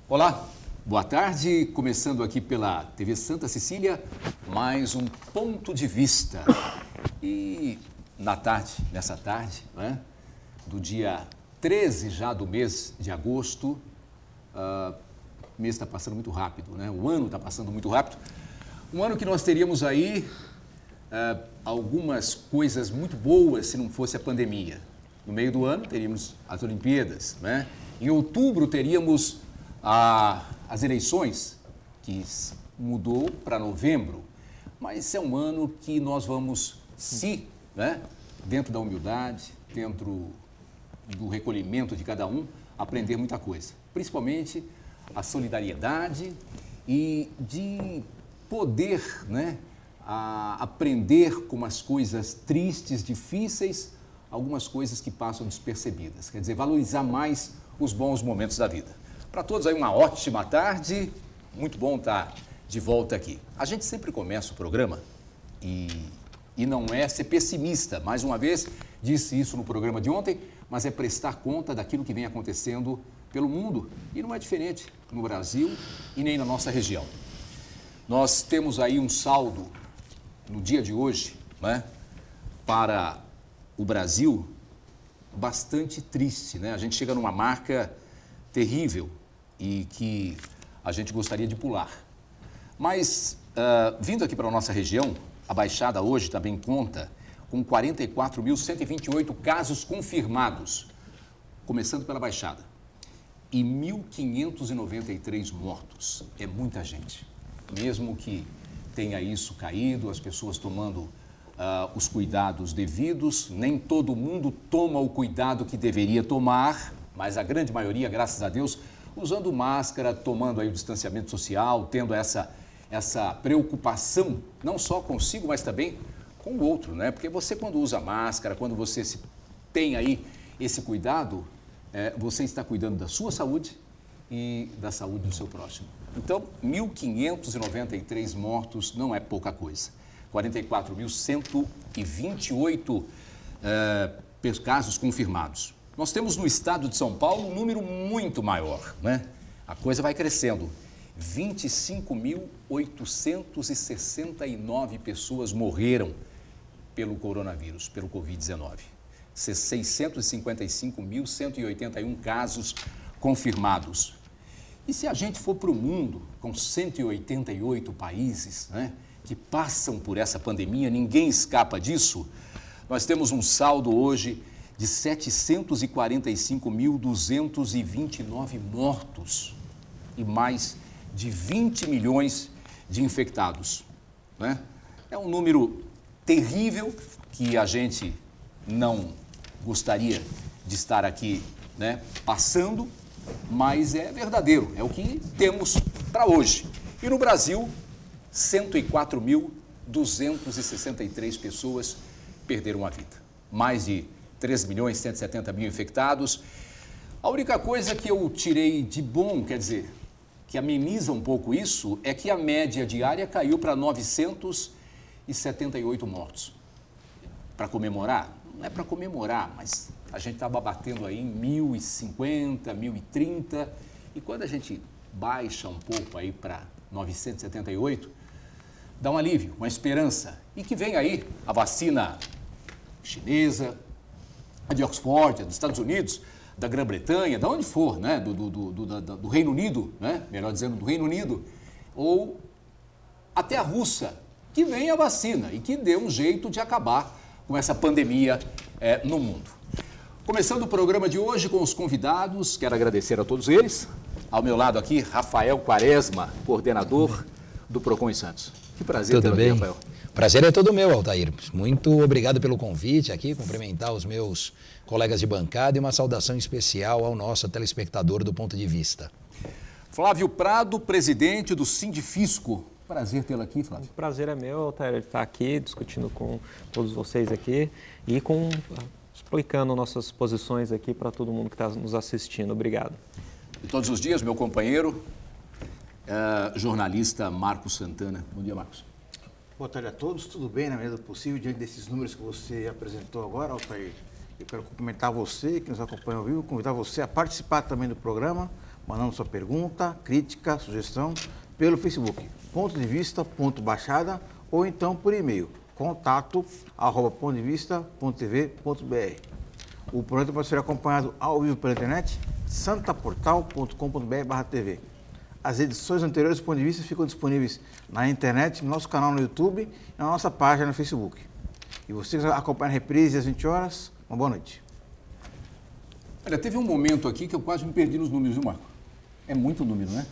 Olá, boa tarde. Começando aqui pela TV Santa Cecília, mais um Ponto de Vista. E nessa tarde, né, do dia 13 já do mês de agosto, o mês está passando muito rápido, né? O ano está passando muito rápido. Um ano que nós teríamos aí algumas coisas muito boas se não fosse a pandemia. No meio do ano teríamos as Olimpíadas, né? Em outubro teríamos as eleições, que mudou para novembro. Mas é um ano que nós vamos, né, dentro da humildade, dentro do recolhimento de cada um, aprender muita coisa. Principalmente a solidariedade e de poder, né, aprender com as coisas tristes, difíceis, algumas coisas que passam despercebidas. Quer dizer, valorizar mais os bons momentos da vida. Para todos aí uma ótima tarde, muito bom estar de volta aqui. A gente sempre começa o programa e não é ser pessimista, mais uma vez disse isso no programa de ontem, mas é prestar conta daquilo que vem acontecendo pelo mundo e não é diferente no Brasil e nem na nossa região. Nós temos aí um saldo no dia de hoje, né, para o Brasil bastante triste, né? A gente chega numa marca terrível e que a gente gostaria de pular. Mas, vindo aqui para a nossa região, a Baixada hoje também conta com 44.128 casos confirmados, começando pela Baixada, e 1.593 mortos. É muita gente. Mesmo que tenha isso caído, as pessoas tomando os cuidados devidos, nem todo mundo toma o cuidado que deveria tomar, mas a grande maioria, graças a Deus, usando máscara, tomando aí o distanciamento social, tendo essa preocupação, não só consigo, mas também com o outro, né? Porque você, quando usa máscara, quando você tem aí esse cuidado, você está cuidando da sua saúde e da saúde do seu próximo. Então, 1.593 mortos não é pouca coisa. 44.128 casos confirmados. Nós temos no estado de São Paulo um número muito maior, né? A coisa vai crescendo. 25.869 pessoas morreram pelo coronavírus, pelo Covid-19. 655.181 casos confirmados. E se a gente for para o mundo, com 188 países, né, que passam por essa pandemia, ninguém escapa disso, nós temos um saldo hoje de 745.229 mortos e mais de 20 milhões de infectados, né? É um número terrível que a gente não gostaria de estar aqui, né, passando, mas é verdadeiro, é o que temos para hoje. E no Brasil, 104.263 pessoas perderam a vida. Mais de 3.170.000 infectados. A única coisa que eu tirei de bom, quer dizer, que ameniza um pouco isso, é que a média diária caiu para 978 mortos. Para comemorar? Não é para comemorar, mas a gente estava batendo aí em 1.050, 1.030, e quando a gente baixa um pouco aí para 978, dá um alívio, uma esperança. E que vem aí a vacina chinesa, a de Oxford, a dos Estados Unidos, da Grã-Bretanha, de onde for, né? Do Reino Unido, né? Melhor dizendo, do Reino Unido, ou até a russa, que vem a vacina e que dê um jeito de acabar com essa pandemia no mundo. Começando o programa de hoje com os convidados, quero agradecer a todos eles. Ao meu lado aqui, Rafael Quaresma, coordenador do Procon em Santos. Que prazer tê-lo aqui, Rafael. Prazer é todo meu, Altair. Muito obrigado pelo convite aqui, cumprimentar os meus colegas de bancada e uma saudação especial ao nosso telespectador do Ponto de Vista. Flávio Prado, presidente do Sindifisco. Prazer tê-lo aqui, Flávio. O prazer é meu, Altair, estar aqui discutindo com todos vocês aqui e explicando nossas posições aqui para todo mundo que está nos assistindo. Obrigado. E todos os dias, meu companheiro, jornalista Marcos Santana. Bom dia, Marcos. Boa tarde a todos, tudo bem na medida do possível, diante desses números que você apresentou agora, Altair. Eu quero cumprimentar você que nos acompanha ao vivo, convidar você a participar também do programa, mandando sua pergunta, crítica, sugestão pelo Facebook, pontodevista.baixada ou então por e-mail, contato@pontodevista.tv.br. O programa pode ser acompanhado ao vivo pela internet, santaportal.com.br/tv. As edições anteriores do Ponto de Vista ficam disponíveis na internet, no nosso canal no YouTube e na nossa página no Facebook. E vocês acompanham a reprise às 20 horas. Uma boa noite. Olha, teve um momento aqui que eu quase me perdi nos números, viu, Marco? É muito número, né?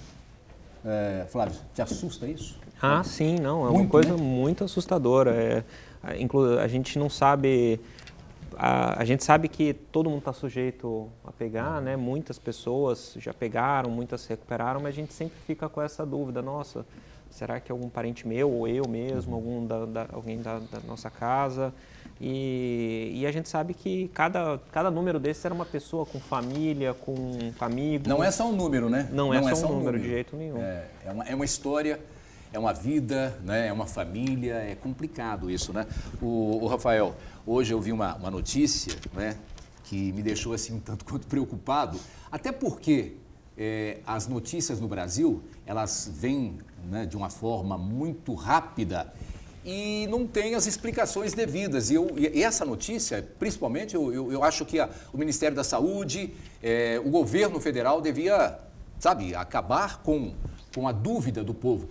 Flávio, te assusta isso? Ah, sim, não. É Muito, uma coisa né? muito assustadora. A gente não sabe... A gente sabe que todo mundo está sujeito a pegar, né? Muitas pessoas já pegaram, muitas se recuperaram, mas a gente sempre fica com essa dúvida, nossa, será que é algum parente meu ou eu mesmo, alguém da nossa casa? E a gente sabe que cada número desse era uma pessoa com família, com amigos. Não é só um número, né? Não é só um número de jeito nenhum. É uma história, é uma vida, né? É uma família, é complicado isso, né? O Rafael, hoje eu vi uma notícia, né, que me deixou assim um tanto quanto preocupado, até porque as notícias no Brasil, elas vêm, né, de uma forma muito rápida e não tem as explicações devidas. E essa notícia, principalmente, eu acho que o Ministério da Saúde, o governo federal devia, sabe, acabar com a dúvida do povo.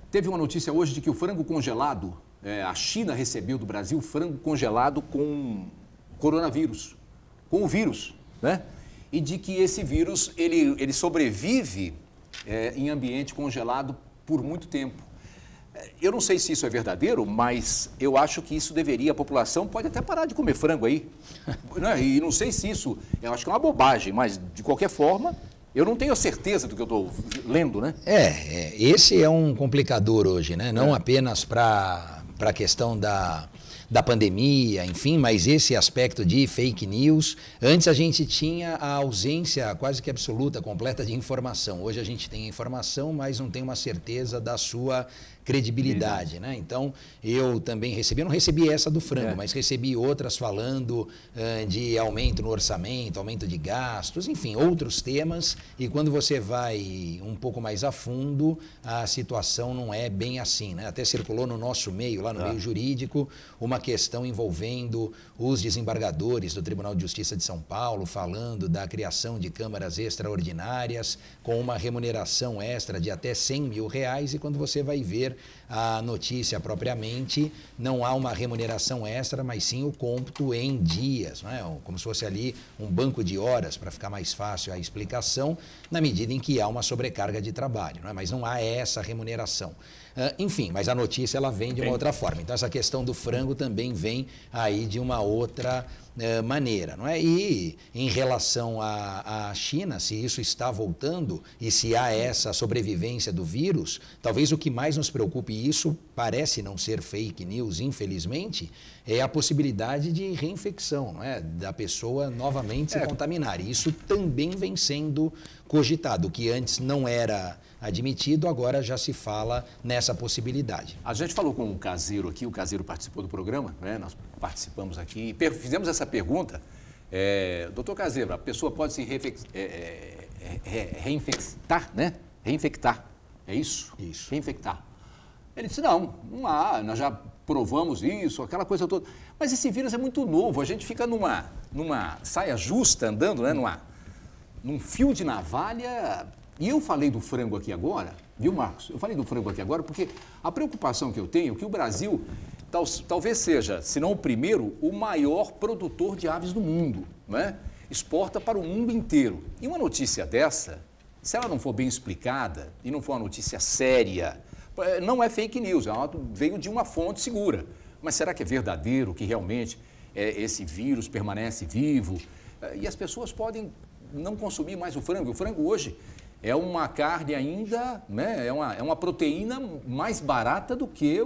Teve uma notícia hoje de que o frango congelado, a China recebeu do Brasil frango congelado com coronavírus, com o vírus, né? E de que esse vírus, ele sobrevive em ambiente congelado por muito tempo. Eu não sei se isso é verdadeiro, mas eu acho que isso deveria, a população pode até parar de comer frango aí. Né? E não sei se isso, eu acho que é uma bobagem, mas de qualquer forma, eu não tenho certeza do que eu estou lendo, né? Esse é um complicador hoje, né? Não apenas para a questão da pandemia, enfim, mas esse aspecto de fake news. Antes a gente tinha a ausência quase que absoluta, completa de informação. Hoje a gente tem a informação, mas não tem uma certeza da sua credibilidade, né? Então, eu também recebi, eu não recebi essa do frango, mas recebi outras falando de aumento no orçamento, aumento de gastos, enfim, outros temas, e quando você vai um pouco mais a fundo, a situação não é bem assim, né? Até circulou no nosso meio, lá no meio jurídico, uma questão envolvendo os desembargadores do Tribunal de Justiça de São Paulo, falando da criação de câmaras extraordinárias, com uma remuneração extra de até R$100 mil, e quando você vai ver a notícia propriamente, não há uma remuneração extra, mas sim o cômputo em dias, não é? Como se fosse ali um banco de horas, para ficar mais fácil a explicação, na medida em que há uma sobrecarga de trabalho, não é? Mas não há essa remuneração. Enfim, mas a notícia ela vem de uma outra forma. Então essa questão do frango também vem aí de uma outra maneira, não é? E em relação à China, se isso está voltando e se há essa sobrevivência do vírus, talvez o que mais nos preocupe, e isso parece não ser fake news, infelizmente, é a possibilidade de reinfecção, não é? Da pessoa novamente se contaminar. E isso também vem sendo cogitado, o que antes não era admitido, agora já se fala nessa possibilidade. A gente falou com um caseiro aqui, o caseiro participou do programa, né? Nós participamos aqui e fizemos essa pergunta. Doutor Caseiro, a pessoa pode se reinfectar, né? Reinfectar, é isso? Isso. Reinfectar. Ele disse, não há, nós já provamos isso, aquela coisa toda. Mas esse vírus é muito novo, a gente fica numa saia justa andando, né? Num fio de navalha. E eu falei do frango aqui agora, viu, Marcos? Eu falei do frango aqui agora porque a preocupação que eu tenho é que o Brasil talvez seja, se não o primeiro, o maior produtor de aves do mundo, né? Exporta para o mundo inteiro. E uma notícia dessa, se ela não for bem explicada e não for uma notícia séria, não é fake news, veio de uma fonte segura. Mas será que é verdadeiro que realmente esse vírus permanece vivo? E as pessoas podem não consumir mais o frango. O frango hoje é uma carne ainda, né? É uma proteína mais barata do que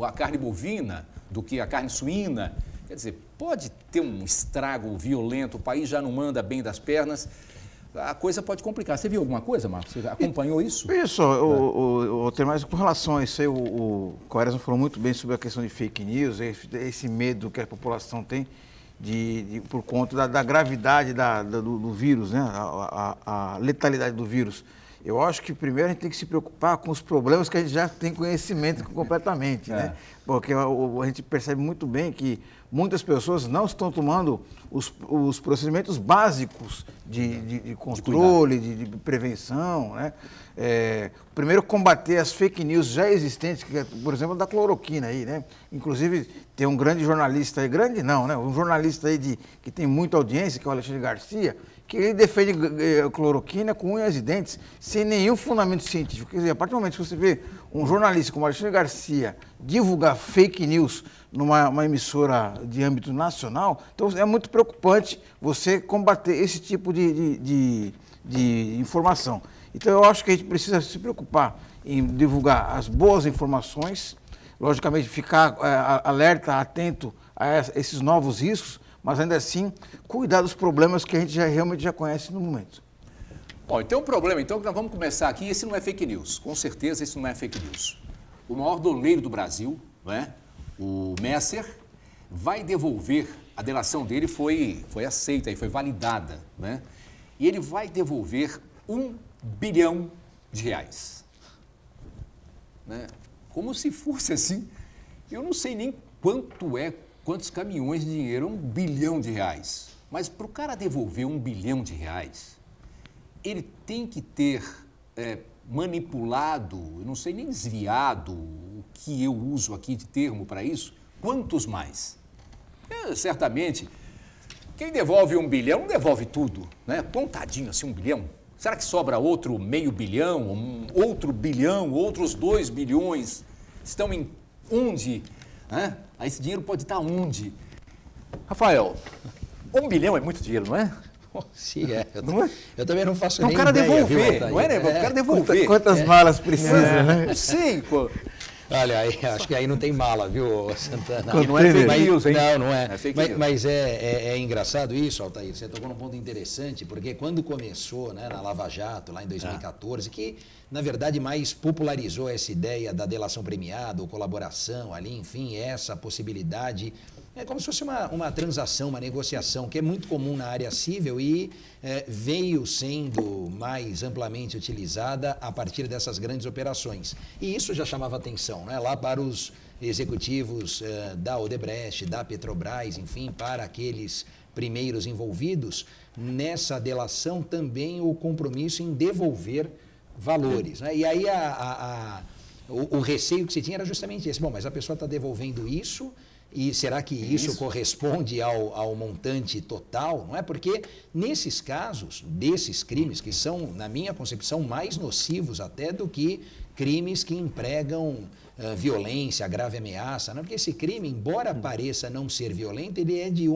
a carne bovina, do que a carne suína. Quer dizer, pode ter um estrago violento, o país já não anda bem das pernas, a coisa pode complicar. Você viu alguma coisa, Marcos? Você acompanhou isso? Isso, mas com relação a isso aí, o Quaresma falou muito bem sobre a questão de fake news, esse medo que a população tem. por conta da gravidade do vírus, né? A letalidade do vírus. Eu acho que primeiro a gente tem que se preocupar com os problemas que a gente já tem conhecimento completamente, né? Porque a gente percebe muito bem que muitas pessoas não estão tomando os procedimentos básicos de controle, de prevenção, né? Primeiro, combater as fake news já existentes, que é, por exemplo, da cloroquina aí, né? Inclusive, tem um grande jornalista aí, grande não, né? Um jornalista aí que tem muita audiência, que é o Alexandre Garcia, que ele defende cloroquina com unhas e dentes, sem nenhum fundamento científico. Quer dizer, a partir do momento que você vê um jornalista como Alexandre Garcia divulgar fake news numa emissora de âmbito nacional, então é muito preocupante você combater esse tipo de informação. Então eu acho que a gente precisa se preocupar em divulgar as boas informações, logicamente ficar alerta, atento a esses novos riscos, mas ainda assim cuidar dos problemas que a gente realmente já conhece no momento. Bom, então o problema que nós vamos começar aqui, esse não é fake news, com certeza esse não é fake news. O maior doleiro do Brasil, não é? O Messer, vai devolver, a delação dele foi aceita e foi validada, né? E ele vai devolver R$1 bilhão, né? Como se fosse assim, eu não sei nem quantos caminhões de dinheiro, R$1 bilhão, mas para o cara devolver R$1 bilhão, ele tem que ter manipulado, eu não sei nem desviado, o que eu uso aqui de termo para isso, quantos mais? Certamente, quem devolve R$1 bilhão não devolve tudo, né? Contadinho assim, R$1 bilhão. Será que sobra outro meio bilhão, outro bilhão, outros 2 bilhões? Estão em onde? Né? Esse dinheiro pode estar onde? Rafael, R$1 bilhão é muito dinheiro, não é? Sim, é. Não é? Eu também não faço nem ideia. O cara devolver, viu, não é, né? O cara devolver. Quantas malas precisa, né? Sim, pô. Olha, acho que aí não tem mala, viu, Santana? E não é fake news, hein? Não é. Mas é engraçado isso, Altair. Você tocou num ponto interessante, porque quando começou, né, na Lava Jato, lá em 2014, que, na verdade, mais popularizou essa ideia da delação premiada, ou colaboração ali, enfim, essa possibilidade. É como se fosse uma transação, uma negociação, que é muito comum na área civil e veio sendo mais amplamente utilizada a partir dessas grandes operações. E isso já chamava atenção, né? Lá para os executivos da Odebrecht, da Petrobras, enfim, para aqueles primeiros envolvidos, nessa delação também o compromisso em devolver valores, né? E aí o receio que se tinha era justamente esse. Bom, mas a pessoa está devolvendo isso. E será que isso corresponde ao montante total? Não é? Porque nesses casos, desses crimes, que são, na minha concepção, mais nocivos até do que crimes que empregam violência, grave ameaça, não? Porque esse crime, embora pareça não ser violento, ele é de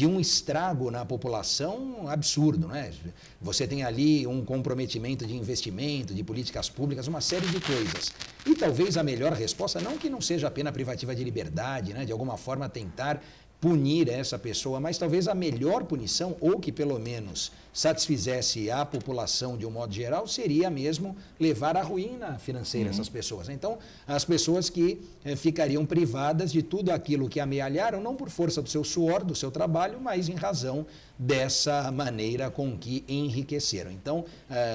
um estrago na população absurdo, não é? Você tem ali um comprometimento de investimento, de políticas públicas, uma série de coisas. E talvez a melhor resposta, não que não seja a pena privativa de liberdade, né? De alguma forma tentar punir essa pessoa, mas talvez a melhor punição, ou que pelo menos satisfizesse a população de um modo geral, seria mesmo levar à ruína financeira essas pessoas. Então, as pessoas que ficariam privadas de tudo aquilo que amealharam, não por força do seu suor, do seu trabalho, mas em razão dessa maneira com que enriqueceram. Então,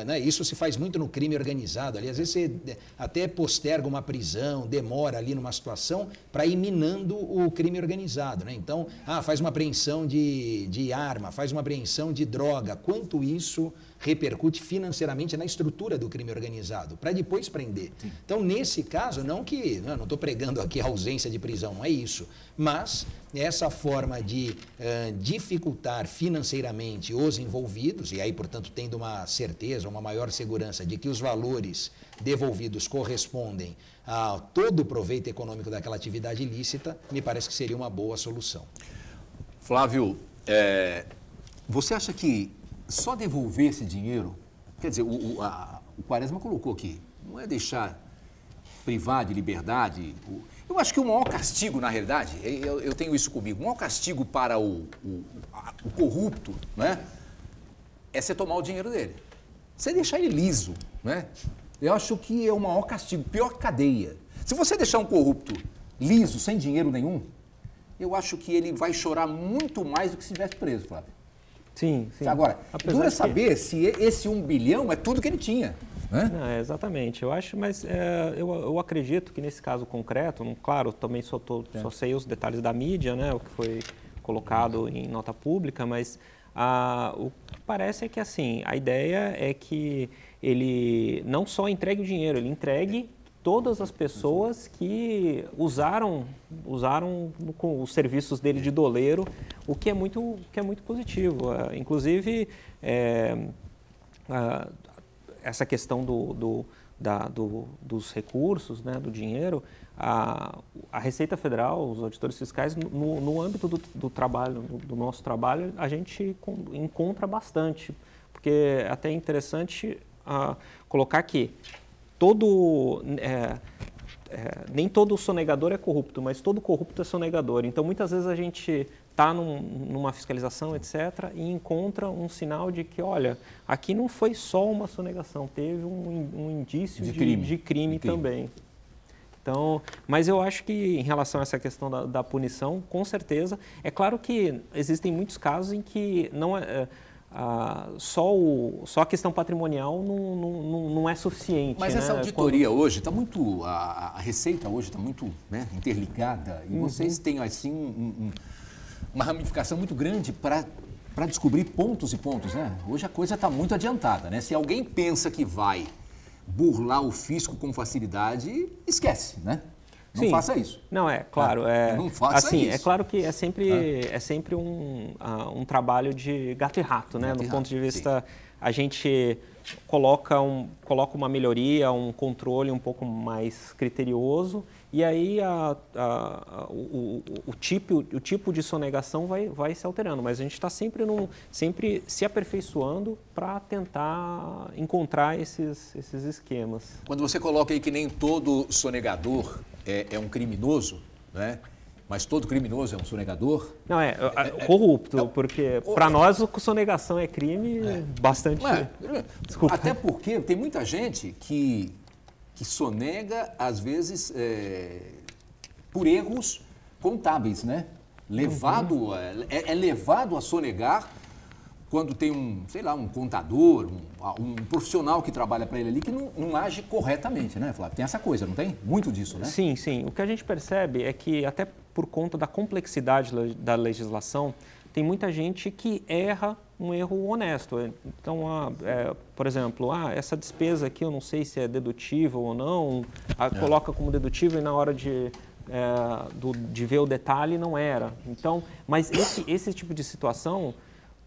né, isso se faz muito no crime organizado. Ali, às vezes você até posterga uma prisão, demora ali numa situação para ir minando o crime organizado, né? Então, faz uma apreensão de arma, faz uma apreensão de droga. Quanto isso repercute financeiramente na estrutura do crime organizado, para depois prender. Sim. Então, nesse caso, não estou pregando aqui a ausência de prisão, não é isso, mas essa forma de dificultar financeiramente os envolvidos, e aí, portanto, tendo uma certeza, uma maior segurança de que os valores devolvidos correspondem a todo o proveito econômico daquela atividade ilícita, me parece que seria uma boa solução. Flávio, você acha que só devolver esse dinheiro, quer dizer, o Quaresma colocou aqui, não é deixar privar de liberdade. Eu acho que o maior castigo, na realidade, eu tenho isso comigo, o maior castigo para o corrupto, né, é você tomar o dinheiro dele. Você deixar ele liso, né? Eu acho que é o maior castigo, pior cadeia. Se você deixar um corrupto liso, sem dinheiro nenhum, eu acho que ele vai chorar muito mais do que se estivesse preso, Flávio. Sim, sim. Agora, Apesar dura de que- saber se esse 1 bilhão é tudo que ele tinha. Né? Não, exatamente, eu acho, mas eu acredito que nesse caso concreto, claro, também só sei os detalhes da mídia, né, o que foi colocado em nota pública, mas o que parece é que assim, a ideia é que ele não só entregue o dinheiro, ele entregue todas as pessoas que usaram com os serviços dele de doleiro, o que é muito positivo. Inclusive, essa questão dos recursos, né, do dinheiro, a Receita Federal, os auditores fiscais, no âmbito do trabalho, do nosso trabalho, a gente encontra bastante, porque é até interessante colocar que nem todo sonegador é corrupto, mas todo corrupto é sonegador. Então, muitas vezes a gente está numa fiscalização, etc., e encontra um sinal de que, olha, aqui não foi só uma sonegação, teve um indício de crime também. Então, mas eu acho que em relação a essa questão da punição, com certeza, é claro que existem muitos casos em que não é... só a questão patrimonial não é suficiente. Mas essa auditoria hoje está muito... A Receita hoje está muito, né, interligada e vocês têm assim uma ramificação muito grande para descobrir pontos e pontos, né? Hoje a coisa está muito adiantada, né? Se alguém pensa que vai burlar o fisco com facilidade, esquece, né? Não faça isso. Não, claro. Não faça assim, isso. É claro que é sempre um trabalho de gato e rato, né? Do ponto de vista, a gente coloca uma melhoria, um controle um pouco mais criterioso, e aí o tipo de sonegação vai se alterando, mas a gente está sempre se aperfeiçoando para tentar encontrar esses esquemas. Quando você coloca aí que nem todo sonegador é um criminoso, né? Mas todo criminoso é um sonegador? Não, corrupto, porque para nós a sonegação é crime bastante... Desculpa. Até porque tem muita gente que sonega, às vezes, por erros contábeis, né? Levado a sonegar quando tem um contador, um profissional que trabalha para ele ali que não age corretamente, né, Flávio? Tem essa coisa, não tem? Muito disso, né? Sim, sim. O que a gente percebe é que até por conta da complexidade da legislação, tem muita gente que erra um erro honesto. Então, por exemplo, essa despesa aqui eu não sei se é dedutível ou não, coloca como dedutível e na hora de ver o detalhe não era. Então, mas esse tipo de situação,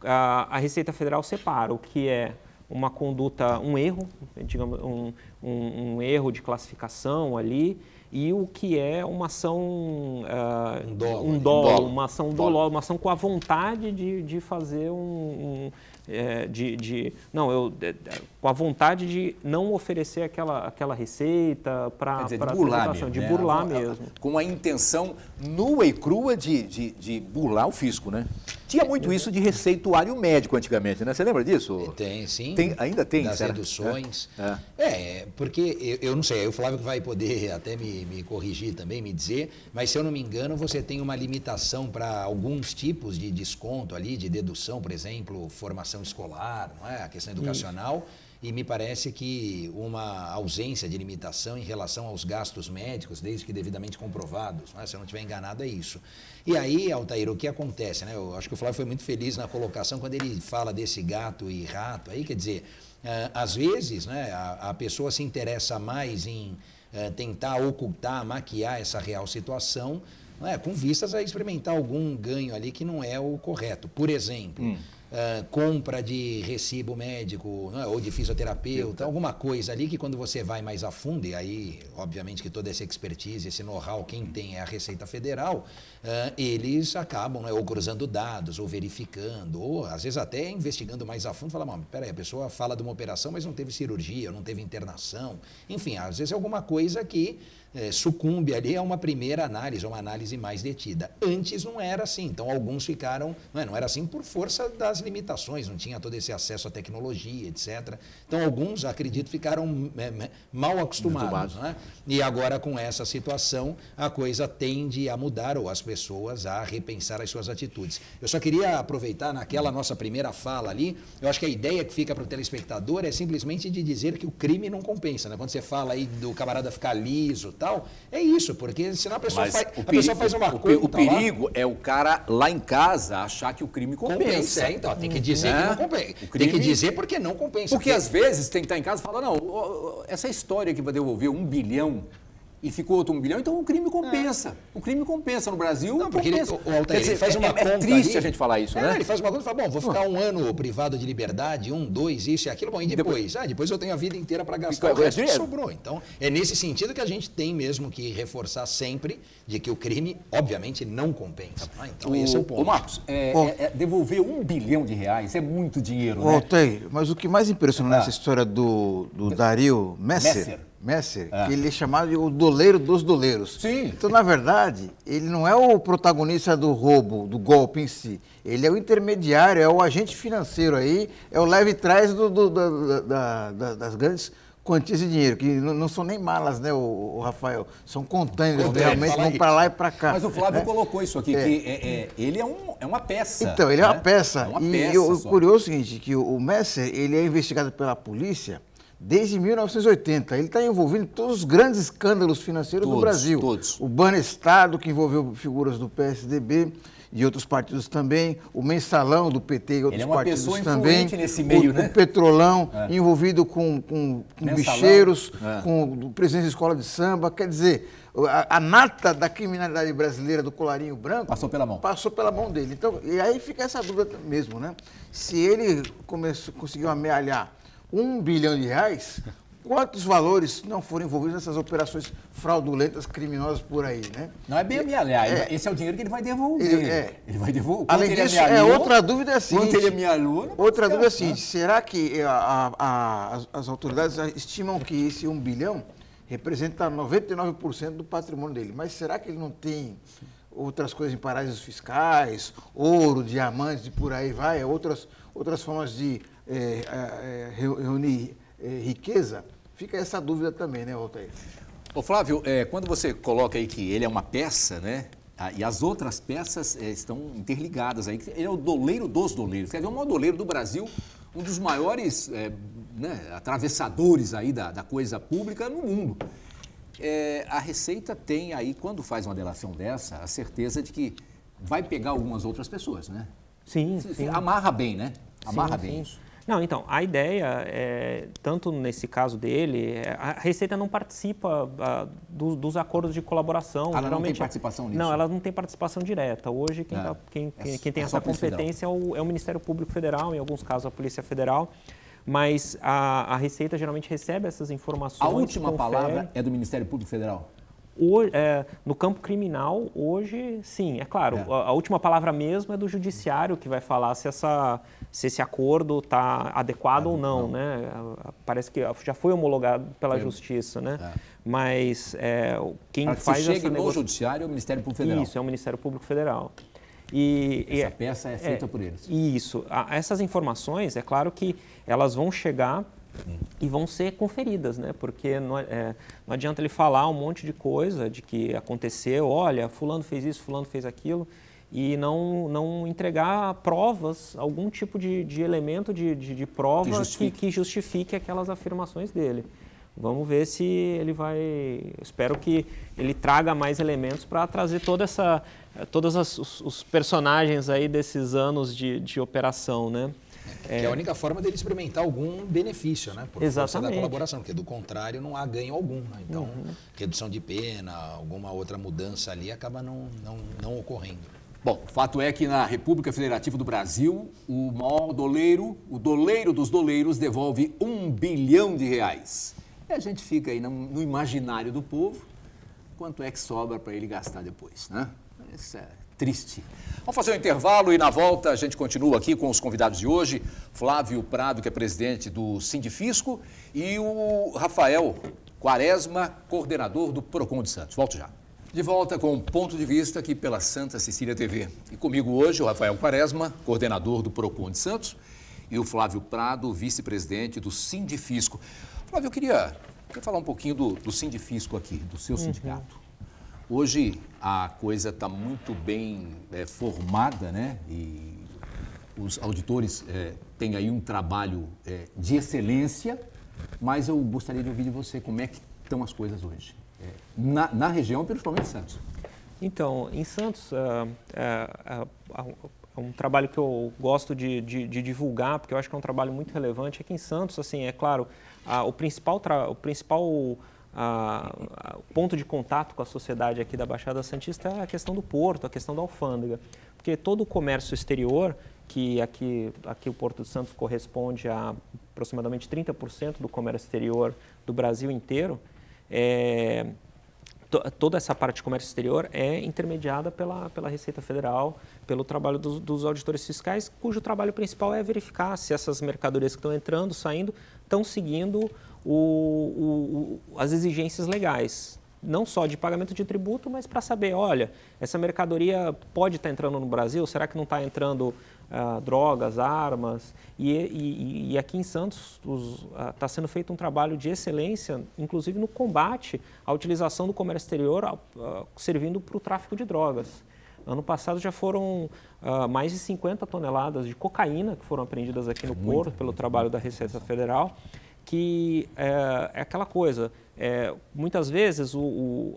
a Receita Federal separa o que é uma conduta, um erro, digamos, um erro de classificação ali, e o que é uma ação uma ação dolosa, uma ação com a vontade de fazer com a vontade de não oferecer aquela receita para de burlar mesmo, de burlar mesmo. Com a intenção nua e crua de burlar o fisco, né? Tinha muito isso de receituário médico antigamente, né? Você lembra disso? Tem, sim. Ainda tem, das reduções. Porque eu não sei, aí o Flávio vai poder até me corrigir também, me dizer, mas se eu não me engano, você tem uma limitação para alguns tipos de desconto ali, de dedução, por exemplo, formação escolar, não é? A questão educacional. E me parece que uma ausência de limitação em relação aos gastos médicos, desde que devidamente comprovados, né? Se eu não estiver enganado, é isso. E aí, Altair, o que acontece, né? Eu acho que o Flávio foi muito feliz na colocação quando ele fala desse gato e rato. Aí, quer dizer, às vezes, né, a pessoa se interessa mais em tentar ocultar, maquiar essa real situação, né, com vistas a experimentar algum ganho ali que não é o correto. Por exemplo... compra de recibo médico, né, ou de fisioterapeuta, alguma coisa ali que quando você vai mais a fundo, e aí, obviamente, que toda essa expertise, esse know-how, quem tem é a Receita Federal, eles acabam, né, ou cruzando dados, ou verificando, ou às vezes até investigando mais a fundo, falando, peraí, a pessoa fala de uma operação, mas não teve cirurgia, não teve internação, enfim, às vezes é alguma coisa que sucumbe ali a uma primeira análise, uma análise mais detida. Antes não era assim, então alguns ficaram, não era assim por força das as limitações, não tinha todo esse acesso à tecnologia, etc. Então, alguns, acredito, ficaram mal acostumados. Né? E agora, com essa situação, a coisa tende a mudar, ou as pessoas a repensar as suas atitudes. Eu só queria aproveitar naquela nossa primeira fala ali, eu acho que a ideia que fica para o telespectador é simplesmente de dizer que o crime não compensa. Né? Quando você fala aí do camarada ficar liso e tal, é isso, porque senão a pessoa, pessoa faz uma conta. O perigo é o cara lá em casa achar que o crime compensa. Então, tem que dizer que não compensa. Tem que dizer porque não compensa. Porque às vezes tem que estar em casa e falar, não, essa história que vai devolver 1 bilhão e ficou outro 1 bilhão, então o crime compensa. O crime compensa no Brasil. Não, porque compensa. Ele faz uma conta triste ali, a gente falar isso, né? Ele faz uma conta e fala, bom, vou ficar 1 ano privado de liberdade, 1, 2, isso e aquilo, bom, e depois? Depois eu tenho a vida inteira para gastar o resto que sobrou. Então, é nesse sentido que a gente tem mesmo que reforçar sempre de que o crime, obviamente, não compensa. Então, esse é o ponto. Ô, Marcos, devolver 1 bilhão de reais é muito dinheiro, né? Altair, mas o que mais impressionou nessa história do Dario Messer, que ele é chamado de o doleiro dos doleiros. Sim. Então, na verdade, ele não é o protagonista do roubo, do golpe em si. Ele é o intermediário, é o agente financeiro aí, é o leve trás das grandes quantias de dinheiro, que não são nem malas, né, o Rafael? São containers, realmente vão para lá e para cá. Mas o Flávio colocou isso aqui, que ele é uma peça. Então, ele é uma peça. É uma e peça o curioso é o seguinte, que o Messer, ele é investigado pela polícia desde 1980. Ele está envolvido em todos os grandes escândalos financeiros do Brasil. Todos. O Banestado, que envolveu figuras do PSDB e outros partidos também. O Mensalão do PT e outros partidos também. Ele é uma pessoa influente nesse meio, né? O Petrolão, envolvido com bicheiros, com o presidente da escola de samba. Quer dizer, a nata da criminalidade brasileira do colarinho branco passou pela mão. Passou pela mão dele. Então, e aí fica essa dúvida mesmo, né? Se ele conseguiu amealhar 1 bilhão de reais, quantos valores não foram envolvidos nessas operações fraudulentas, criminosas por aí, né? Não é bem amealhar, esse é o dinheiro que ele vai devolver. Ele vai devolver. Além disso, outra dúvida é a seguinte. Quanto ele amealhou? Outra dúvida é a seguinte, será que as autoridades estimam que esse 1 bilhão representa 99% do patrimônio dele, mas será que ele não tem outras coisas em paraísos fiscais, ouro, diamantes e por aí vai, outras formas de reunir riqueza? Fica essa dúvida também, né, Altair? Ô Flávio, quando você coloca aí que ele é uma peça, né, e as outras peças estão interligadas aí, ele é o doleiro dos doleiros, quer dizer, o maior doleiro do Brasil, um dos maiores atravessadores aí da coisa pública no mundo. A Receita tem aí, quando faz uma delação dessa, a certeza de que vai pegar algumas outras pessoas, né? Sim. Amarra bem, né? Amarra bem. Não, então, a ideia, tanto nesse caso dele, a Receita não participa dos acordos de colaboração. Ela não tem participação nisso? Não, ela não tem participação direta. Hoje, quem tem essa competência é o Ministério Público Federal, em alguns casos a Polícia Federal. Mas a Receita geralmente recebe essas informações. A última palavra é do Ministério Público Federal? No campo criminal, hoje, sim. É claro, a última palavra mesmo é do Judiciário, que vai falar se esse acordo está adequado ou não, né? Parece que já foi homologado pela Justiça, né? Mas quem faz essa negociação... no Judiciário é o Ministério Público Federal? Isso, é o Ministério Público Federal. Essa peça é feita por eles? Isso. Essas informações, é claro que elas vão chegar e vão ser conferidas, né? Porque não adianta ele falar um monte de coisa de que aconteceu, olha, fulano fez isso, fulano fez aquilo, e não entregar provas, algum tipo de elemento de prova que justifique aquelas afirmações dele. Vamos ver se ele vai... Espero que ele traga mais elementos para trazer todos os personagens aí desses anos de operação, né? Que é a única forma dele experimentar algum benefício, né? Por força da colaboração, porque do contrário não há ganho algum, né? Então, redução de pena, alguma outra mudança ali acaba não ocorrendo. Bom, o fato é que na República Federativa do Brasil, o maior doleiro, o doleiro dos doleiros, devolve 1 bilhão de reais. E a gente fica aí no imaginário do povo, quanto é que sobra para ele gastar depois, né? Isso é triste. Vamos fazer um intervalo e na volta a gente continua aqui com os convidados de hoje, Flávio Prado, que é presidente do Sindifisco, e o Rafael Quaresma, coordenador do Procon de Santos. Volto já. De volta com um ponto de vista aqui pela Santa Cecília TV. E comigo hoje o Rafael Quaresma, coordenador do Procon de Santos, e o Flávio Prado, vice-presidente do Sindifisco. Flávio, eu queria falar um pouquinho do Sindifisco aqui, do seu sindicato. Hoje a coisa está muito bem formada, né? E os auditores têm aí um trabalho de excelência, mas eu gostaria de ouvir de você como é que estão as coisas hoje. Na região, principalmente em Santos. Então, em Santos, é um trabalho que eu gosto de divulgar, porque eu acho que é um trabalho muito relevante. Aqui em Santos, assim, é claro, o principal ponto de contato com a sociedade aqui da Baixada Santista é a questão do porto, a questão da alfândega. Porque todo o comércio exterior, que aqui o Porto de Santos corresponde a aproximadamente 30% do comércio exterior do Brasil inteiro, toda essa parte de comércio exterior é intermediada pela Receita Federal, pelo trabalho dos auditores fiscais, cujo trabalho principal é verificar se essas mercadorias que estão entrando, saindo, estão seguindo as exigências legais. Não só de pagamento de tributo, mas para saber, olha, essa mercadoria pode estar entrando no Brasil, será que não está entrando drogas, armas? E aqui em Santos está sendo feito um trabalho de excelência, inclusive no combate à utilização do comércio exterior servindo para o tráfico de drogas. Ano passado já foram mais de 50 toneladas de cocaína que foram apreendidas aqui no Porto pelo trabalho da Receita Federal, que é aquela coisa, muitas vezes o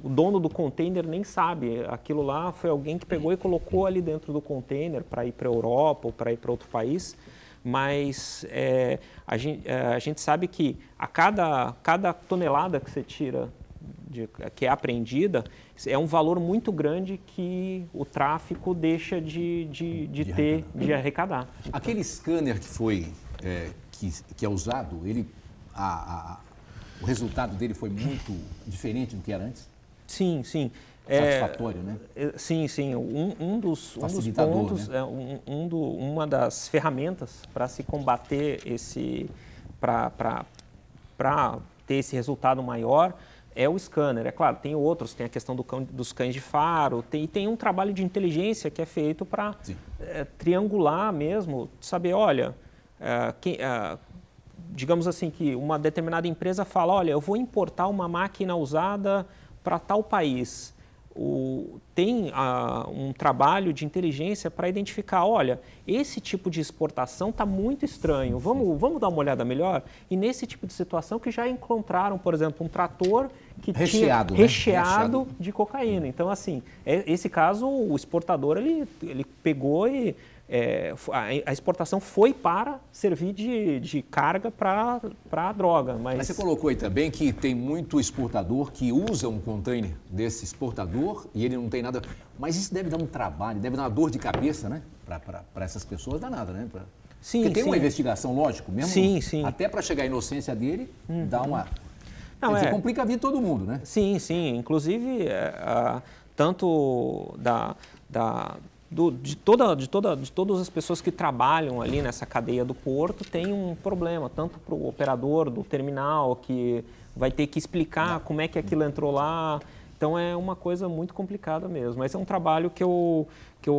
dono do container nem sabe, aquilo lá foi alguém que pegou e colocou ali dentro do container para ir para a Europa ou para ir para outro país, mas a gente sabe que a cada tonelada que você tira, que é apreendida, é um valor muito grande que o tráfico deixa de arrecadar. Aquele scanner que foi... que é usado, o resultado dele foi muito diferente do que era antes? Sim, sim. Satisfatório, né? Sim, sim. Um dos pontos, né? Uma das ferramentas para se combater para ter esse resultado maior é o scanner. É claro, tem outros, tem a questão dos cães de faro, tem um trabalho de inteligência que é feito para triangular mesmo, saber, olha... digamos assim, que uma determinada empresa fala, olha, eu vou importar uma máquina usada para tal país. Tem um trabalho de inteligência para identificar, olha, esse tipo de exportação está muito estranho, vamos dar uma olhada melhor? E nesse tipo de situação que já encontraram, por exemplo, um trator que recheado, tinha recheado de cocaína. Então, assim, esse caso, o exportador, ele pegou e... a exportação foi para servir de carga para a droga. Mas você colocou aí também que tem muito exportador que usa um container desse exportador e ele não tem nada... Mas isso deve dar um trabalho, deve dar uma dor de cabeça, né? Para essas pessoas, danada, né? Sim, porque tem uma investigação, lógico, mesmo. Sim, sim. Até para chegar à inocência dele, dá uma... Quer dizer, complica a vida de todo mundo, né? Sim, sim. Inclusive, tanto de todas as pessoas que trabalham ali nessa cadeia do porto, tem um problema, tanto para o operador do terminal, que vai ter que explicar como é que aquilo entrou lá. Então, é uma coisa muito complicada mesmo. Mas é um trabalho que eu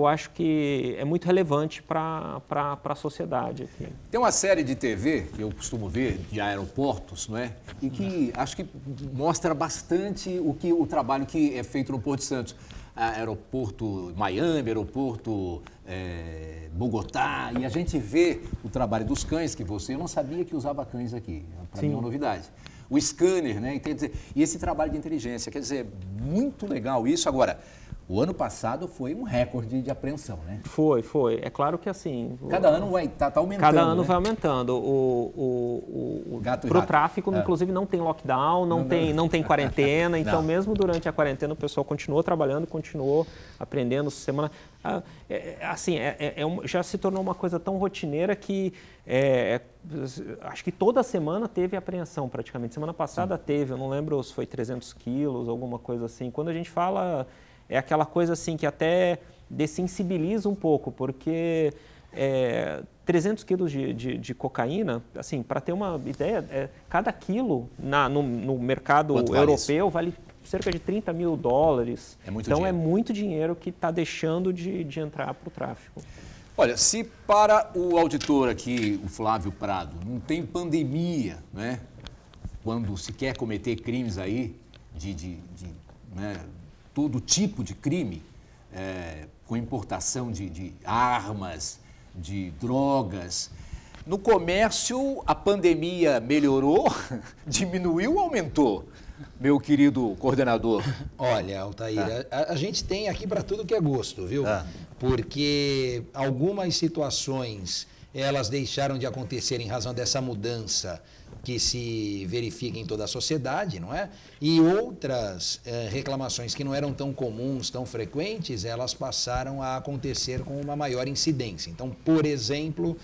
acho que é muito relevante para a sociedade aqui. Tem uma série de TV que eu costumo ver, de aeroportos, não é? E que acho que mostra bastante o trabalho que é feito no Porto de Santos. Aeroporto Miami, aeroporto Bogotá, e a gente vê o trabalho dos cães, que eu não sabia que usava cães aqui, para mim é uma novidade. O scanner, né? E esse trabalho de inteligência, quer dizer, muito legal isso. Agora, o ano passado foi um recorde de apreensão, né? Foi. É claro que assim... Cada ano vai tá aumentando. Cada ano, né? Vai aumentando. Para o tráfico, inclusive, não tem lockdown, não tem quarentena. Então, mesmo durante a quarentena, o pessoal continuou trabalhando, continuou aprendendo. Já se tornou uma coisa tão rotineira que acho que toda semana teve apreensão, praticamente. Semana passada teve, eu não lembro se foi 300 quilos, alguma coisa assim. Quando a gente fala... É aquela coisa assim que até dessensibiliza um pouco, porque 300 quilos de cocaína, assim, para ter uma ideia, cada quilo no mercado europeu vale cerca de 30 mil dólares. É muito então dinheiro. é muito dinheiro que está deixando de entrar para o tráfico. Olha, se para o auditor aqui, o Flávio Prado, não tem pandemia, né? Quando se quer cometer crimes aí, né, todo tipo de crime, com importação de armas, de drogas. No comércio, a pandemia melhorou, diminuiu ou aumentou, meu querido coordenador? Olha, Altair, a gente tem aqui para tudo que é gosto, viu? Porque algumas situações, elas deixaram de acontecer em razão dessa mudança que se verifica em toda a sociedade, não é? E outras reclamações que não eram tão comuns, tão frequentes, elas passaram a acontecer com uma maior incidência. Então, por exemplo,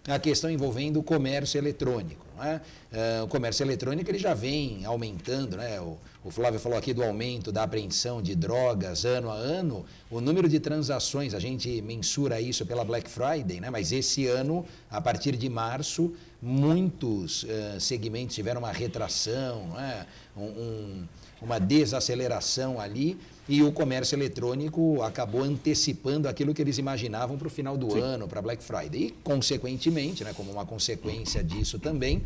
a questão envolvendo o comércio eletrônico. Não é? O comércio eletrônico ele já vem aumentando, né? O Flávio falou aqui do aumento da apreensão de drogas ano a ano. O número de transações, a gente mensura isso pela Black Friday, né? Mas esse ano, a partir de março, muitos segmentos tiveram uma retração, não é? Uma desaceleração ali, e o comércio eletrônico acabou antecipando aquilo que eles imaginavam para o final do ano, para Black Friday. E, consequentemente, né, como uma consequência disso também,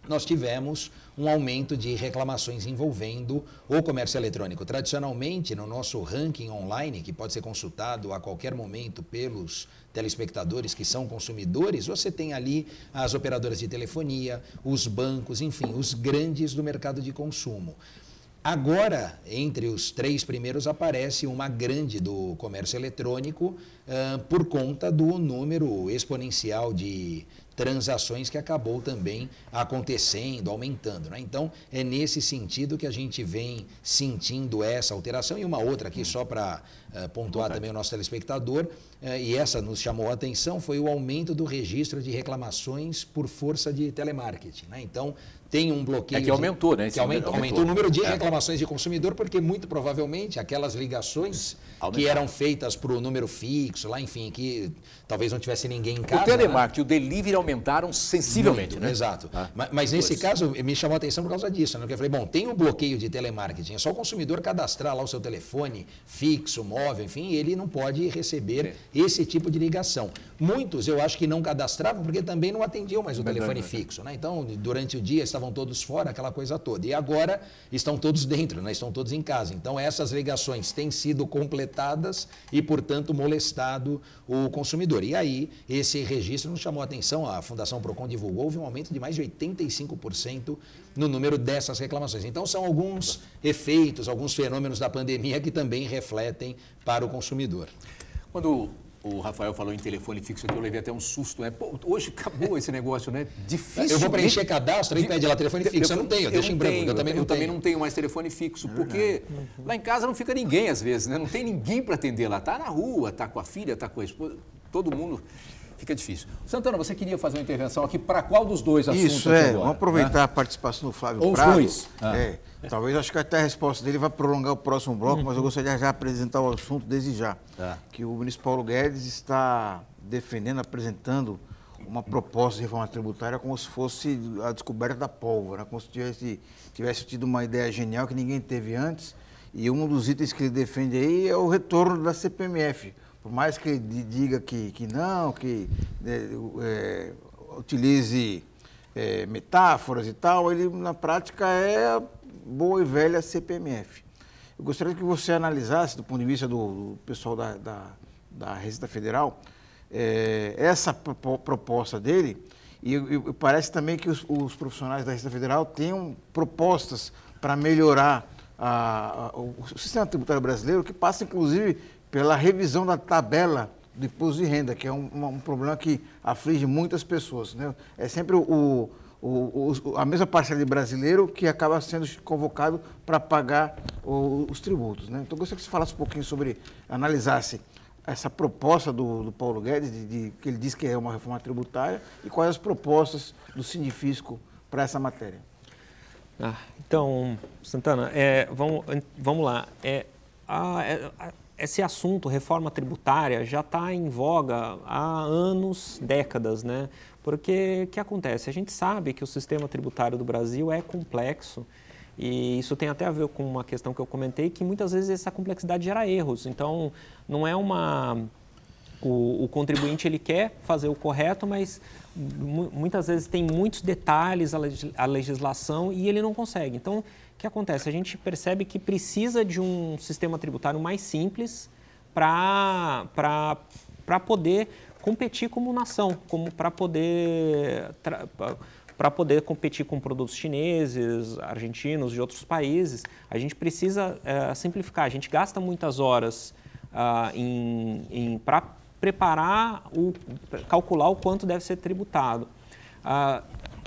nós tivemos um aumento de reclamações envolvendo o comércio eletrônico. Tradicionalmente, no nosso ranking online, que pode ser consultado a qualquer momento pelos telespectadores que são consumidores, você tem ali as operadoras de telefonia, os bancos, enfim, os grandes do mercado de consumo. Agora, entre os 3 primeiros, aparece uma grande do comércio eletrônico por conta do número exponencial de transações que acabou também acontecendo, aumentando, né? Então, é nesse sentido que a gente vem sentindo essa alteração. E uma outra aqui, só para pontuar também o nosso telespectador, e essa nos chamou a atenção, foi o aumento do registro de reclamações por força de telemarketing, né? Então, tem um bloqueio... que aumentou, né? Que aumentou o número de reclamações de consumidor, porque muito provavelmente aquelas ligações que eram feitas para o número fixo, lá, enfim, que talvez não tivesse ninguém em casa... O telemarketing, né? O delivery aumentaram sensivelmente, muito, né? Exato. Mas nesse caso, me chamou a atenção por causa disso, né? Porque eu falei, bom, tem o bloqueio de telemarketing, é só o consumidor cadastrar lá o seu telefone fixo, móvel, enfim, e ele não pode receber esse tipo de ligação. Muitos, eu acho que não cadastravam porque também não atendiam mais o telefone fixo, né? Então, durante o dia estavam todos fora, aquela coisa toda. E agora estão todos dentro, né? Estão todos em casa. Então, essas ligações têm sido completadas e, portanto, molestado o consumidor. E aí, esse registro nos chamou a atenção, a Fundação Procon divulgou, houve um aumento de mais de 85% no número dessas reclamações. Então, são alguns efeitos, alguns fenômenos da pandemia que também refletem para o consumidor. Quando o Rafael falou em telefone fixo aqui, eu levei até um susto, né? Pô, hoje acabou esse negócio, né? Difícil. Eu vou preencher cadastro e pede lá telefone fixo. Eu não tenho, deixa em branco. Eu também não tenho mais telefone fixo, porque lá em casa não fica ninguém às vezes, né? Não tem ninguém para atender lá. Tá na rua, tá com a filha, tá com a esposa, todo mundo. Fica difícil. Santana, você queria fazer uma intervenção aqui para qual dos dois assuntos? Isso, vamos aproveitar a participação do Flávio Ou Prado. Os dois. Talvez, acho que até a resposta dele vai prolongar o próximo bloco, mas eu gostaria de já apresentar o assunto desde já. Que o ministro Paulo Guedes está defendendo, apresentando uma proposta de reforma tributária como se fosse a descoberta da pólvora, como se tivesse tido uma ideia genial que ninguém teve antes. E um dos itens que ele defende aí é o retorno da CPMF. Por mais que ele diga que não, que utilize metáforas e tal, ele na prática é a boa e velha CPMF. Eu gostaria que você analisasse, do ponto de vista do pessoal da Receita Federal, essa proposta dele, e parece também que os profissionais da Receita Federal tenham propostas para melhorar o sistema tributário brasileiro, que passa inclusive pela revisão da tabela do imposto de renda, que é um problema que aflige muitas pessoas, né? É sempre a mesma parcela de brasileiro que acaba sendo convocado para pagar os tributos, né? Então, eu gostaria que você falasse um pouquinho analisasse essa proposta do Paulo Guedes, que ele diz que é uma reforma tributária, e quais as propostas do Sindifisco para essa matéria. Então, Santana, vamos lá. Esse assunto, reforma tributária, já está em voga há anos, décadas, né? Porque o que acontece? A gente sabe que o sistema tributário do Brasil é complexo E isso tem até a ver com uma questão que eu comentei, que muitas vezes essa complexidade gera erros. Então, não é o contribuinte ele quer fazer o correto, mas muitas vezes tem muitos detalhes a legislação e ele não consegue. Então, o que acontece? A gente percebe que precisa de um sistema tributário mais simples para poder competir como nação, para poder competir com produtos chineses, argentinos, de outros países. A gente precisa simplificar. A gente gasta muitas horas para preparar, calcular o quanto deve ser tributado.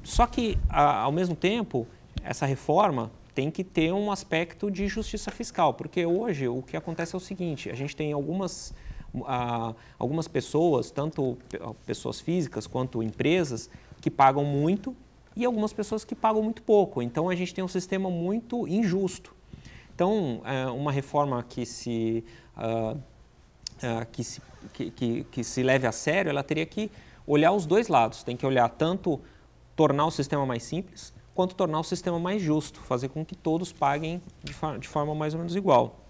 Só que, ao mesmo tempo, essa reforma tem que ter um aspecto de justiça fiscal, porque hoje o que acontece é o seguinte, a gente tem algumas pessoas, tanto pessoas físicas quanto empresas, que pagam muito e algumas pessoas que pagam muito pouco. Então, a gente tem um sistema muito injusto. Então, uma reforma que se leve a sério, ela teria que olhar os dois lados. Tem que olhar tanto tornar o sistema mais simples, quanto tornar o sistema mais justo, fazer com que todos paguem de forma mais ou menos igual.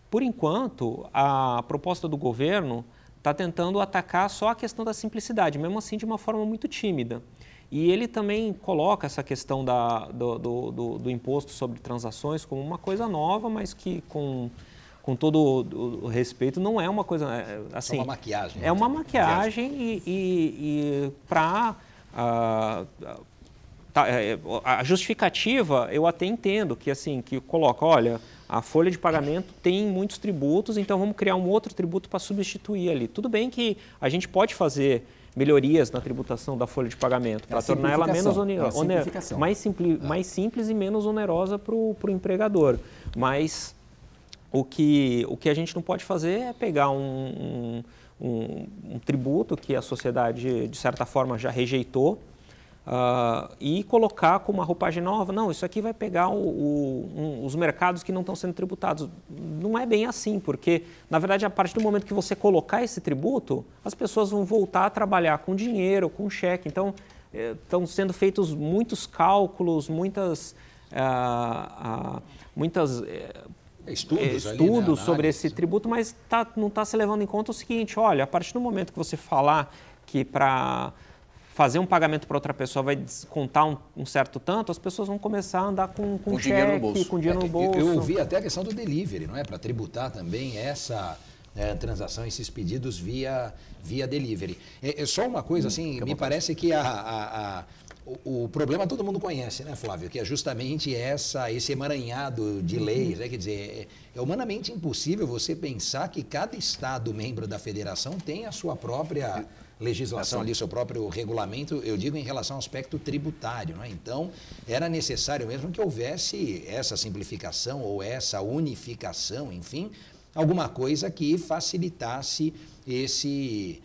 Por enquanto, a proposta do governo está tentando atacar só a questão da simplicidade, mesmo assim de uma forma muito tímida. E ele também coloca essa questão do imposto sobre transações como uma coisa nova, mas que com todo o respeito, não é uma coisa assim... É uma maquiagem. É uma maquiagem e para... a justificativa, eu até entendo que, assim, que coloca, olha, a folha de pagamento tem muitos tributos, então vamos criar um outro tributo para substituir ali. Tudo bem que a gente pode fazer melhorias na tributação da folha de pagamento para tornar ela menos mais simples e menos onerosa para o empregador. Mas o que a gente não pode fazer é pegar um tributo que a sociedade, de certa forma, já rejeitou, e colocar com uma roupagem nova. Não, isso aqui vai pegar os mercados que não estão sendo tributados. Não é bem assim, porque, na verdade, a partir do momento que você colocar esse tributo, as pessoas vão voltar a trabalhar com dinheiro, com cheque. Então, estão sendo feitos muitos cálculos, muitos estudos sobre esse tributo, mas não está se levando em conta o seguinte, olha, a partir do momento que você falar que para fazer um pagamento para outra pessoa vai descontar um certo tanto, as pessoas vão começar a andar com cheque, com dinheiro no bolso. Eu ouvi até a questão do delivery, não é? Para tributar também essa transação, esses pedidos via delivery. É só uma coisa, assim, me parece que o problema todo mundo conhece, né, Flávio? Que é justamente esse emaranhado de leis. Quer dizer, é humanamente impossível você pensar que cada estado membro da federação tem a sua própria legislação ali, seu próprio regulamento, eu digo em relação ao aspecto tributário, né? Então, era necessário mesmo que houvesse essa simplificação ou essa unificação, enfim, alguma coisa que facilitasse esse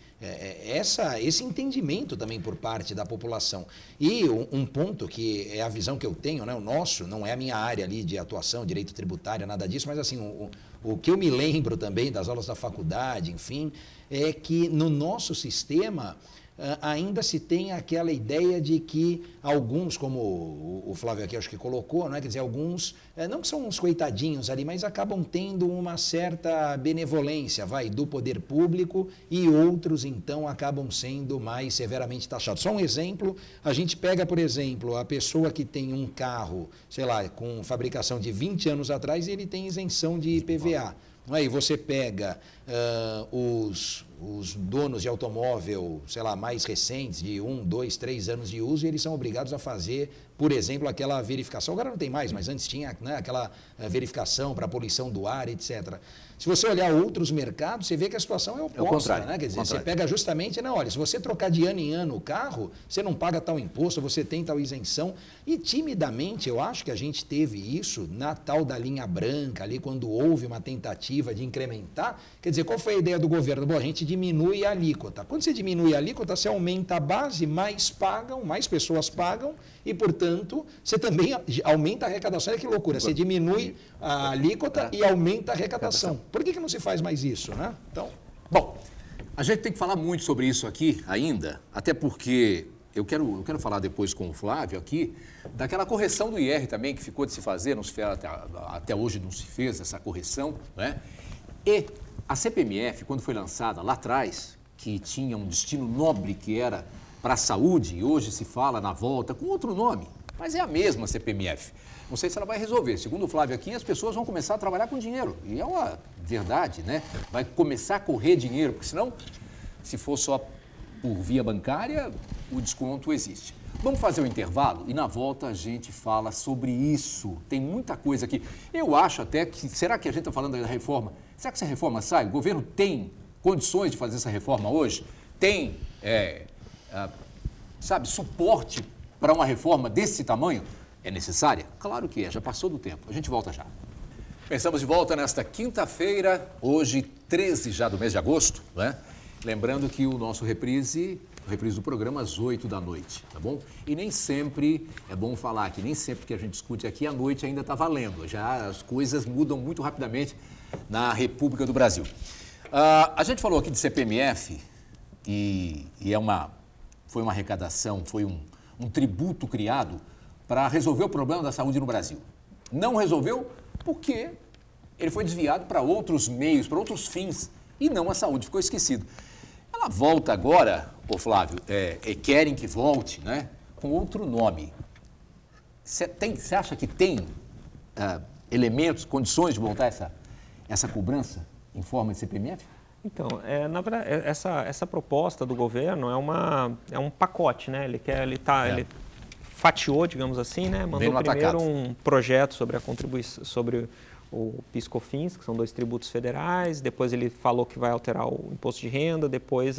entendimento também por parte da população. E um ponto que é a visão que eu tenho, né, o nosso, não é a minha área ali de atuação, direito tributário, nada disso, mas assim, o que eu me lembro também das aulas da faculdade, enfim, é que no nosso sistema ainda se tem aquela ideia de que alguns, como o Flávio aqui acho que colocou, né? Quer dizer, alguns, não que são uns coitadinhos ali, mas acabam tendo uma certa benevolência, do poder público, e outros, então, acabam sendo mais severamente taxados. Só um exemplo, a gente pega, por exemplo, a pessoa que tem um carro, sei lá, com fabricação de 20 anos atrás, e ele tem isenção de IPVA. Aí você pega os donos de automóvel, sei lá, mais recentes, de 1, 2, 3 anos de uso, e eles são obrigados a fazer, por exemplo, aquela verificação. Agora não tem mais, mas antes tinha, né, aquela verificação para a poluição do ar, etc. Se você olhar outros mercados, você vê que a situação é oposta, né? Quer dizer, você pega justamente, não, olha, se você trocar de ano em ano o carro, você não paga tal imposto, você tem tal isenção. E timidamente, eu acho que a gente teve isso na tal da linha branca, ali quando houve uma tentativa de incrementar. Quer dizer, qual foi a ideia do governo? Bom, a gente diminui a alíquota. Quando você diminui a alíquota, você aumenta a base, mais pessoas pagam e, portanto, você também aumenta a arrecadação. Olha que loucura, você diminui a alíquota e aumenta a arrecadação. Por que não se faz mais isso, né? Então, bom, a gente tem que falar muito sobre isso aqui ainda, até porque eu quero falar depois com o Flávio aqui daquela correção do IR também que ficou de se fazer, não se fez, até hoje não se fez essa correção, né? E a CPMF, quando foi lançada lá atrás, que tinha um destino nobre que era para a saúde, e hoje se fala na volta com outro nome, mas é a mesma CPMF. Não sei se ela vai resolver. Segundo o Flávio aqui, as pessoas vão começar a trabalhar com dinheiro. E é uma verdade, né? Vai começar a correr dinheiro, porque senão, se for só por via bancária, o desconto existe. Vamos fazer um intervalo e na volta a gente fala sobre isso. Tem muita coisa aqui. Eu acho até que, será que a gente está falando da reforma? Será que essa reforma sai? O governo tem condições de fazer essa reforma hoje? Tem, suporte para uma reforma desse tamanho? É necessária? Claro que é, já passou do tempo. A gente volta já. Estamos de volta nesta quinta-feira, hoje 13 já do mês de agosto, né? Lembrando que o nosso reprise do programa às 8 da noite, tá bom? E nem sempre, é bom falar que nem sempre que a gente discute aqui, a noite ainda está valendo. Já as coisas mudam muito rapidamente na República do Brasil. A gente falou aqui de CPMF e foi uma arrecadação, foi um tributo criado para resolver o problema da saúde no Brasil. Não resolveu porque ele foi desviado para outros meios, para outros fins, e não a saúde, ficou esquecido. Ela volta agora, ô Flávio, querem que volte, né, com outro nome. Você acha que tem elementos, condições de voltar essa cobrança em forma de CPMF? Então, na verdade, essa proposta do governo é um pacote, né? Ele fatiou, digamos assim, né? Mandou primeiro um projeto sobre a contribuição, sobre o PIS/COFINS, que são 2 tributos federais, depois ele falou que vai alterar o imposto de renda, depois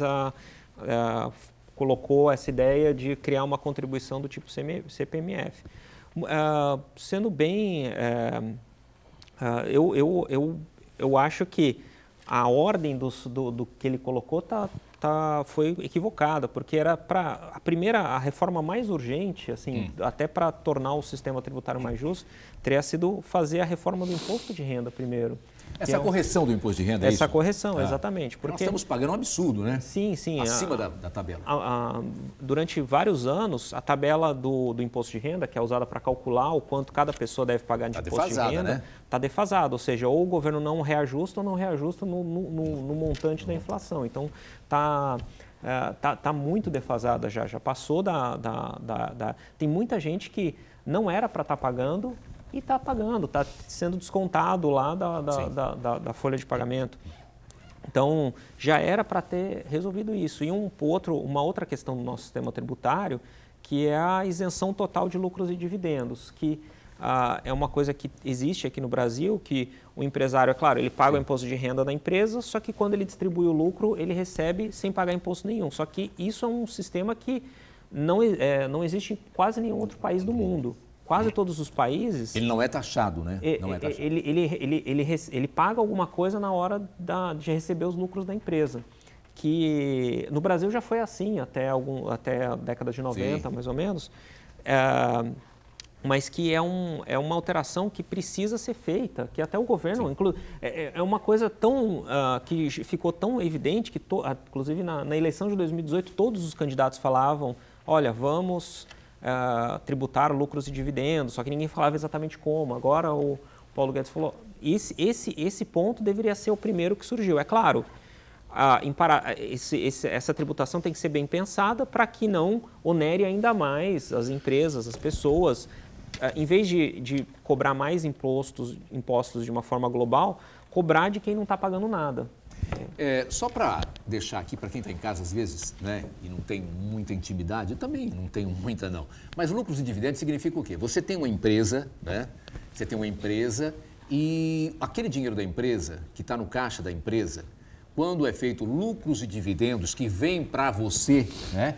colocou essa ideia de criar uma contribuição do tipo CPMF. Sendo bem, eu acho que a ordem do que ele colocou foi equivocada, porque era para a reforma mais urgente, assim, até para tornar o sistema tributário mais justo, teria sido fazer a reforma do imposto de renda primeiro. Essa correção do imposto de renda, é isso? Essa correção, exatamente. Porque nós estamos pagando um absurdo, né? Sim, sim. Acima da tabela. Durante vários anos, a tabela do imposto de renda, que é usada para calcular o quanto cada pessoa deve pagar de imposto de renda, está defasada. Ou seja, ou o governo não reajusta ou não reajusta no montante da inflação. Então, tá muito defasada já passou Tem muita gente que não era para estar pagando e está pagando, está sendo descontado lá da folha de pagamento. Então, já era para ter resolvido isso. E uma outra questão do nosso sistema tributário, que é a isenção total de lucros e dividendos, que é uma coisa que existe aqui no Brasil, que o empresário, é claro, ele paga o imposto de renda da empresa, só que quando ele distribui o lucro, ele recebe sem pagar imposto nenhum. Só que isso é um sistema que não existe em quase nenhum outro país do mundo. Quase todos os países... Ele não é taxado, né? Não é taxado. Ele paga alguma coisa na hora de receber os lucros da empresa. Que no Brasil já foi assim até a década de 90, mais ou menos. Mas que é uma alteração que precisa ser feita, que até o governo... É uma coisa que ficou tão evidente que, inclusive, na eleição de 2018, todos os candidatos falavam, olha, vamos... tributar lucros e dividendos, só que ninguém falava exatamente como. Agora o Paulo Guedes falou, esse ponto deveria ser o primeiro que surgiu. É claro, essa tributação tem que ser bem pensada para que não onere ainda mais as empresas, as pessoas. Em vez de cobrar mais impostos de uma forma global, cobrar de quem não está pagando nada. Só para deixar aqui, para quem está em casa às vezes, né, e não tem muita intimidade, eu também não tenho muita não, mas lucros e dividendos significa o quê? Você tem uma empresa, né, e aquele dinheiro da empresa, que está no caixa da empresa, quando é feito lucros e dividendos que vêm para você, né,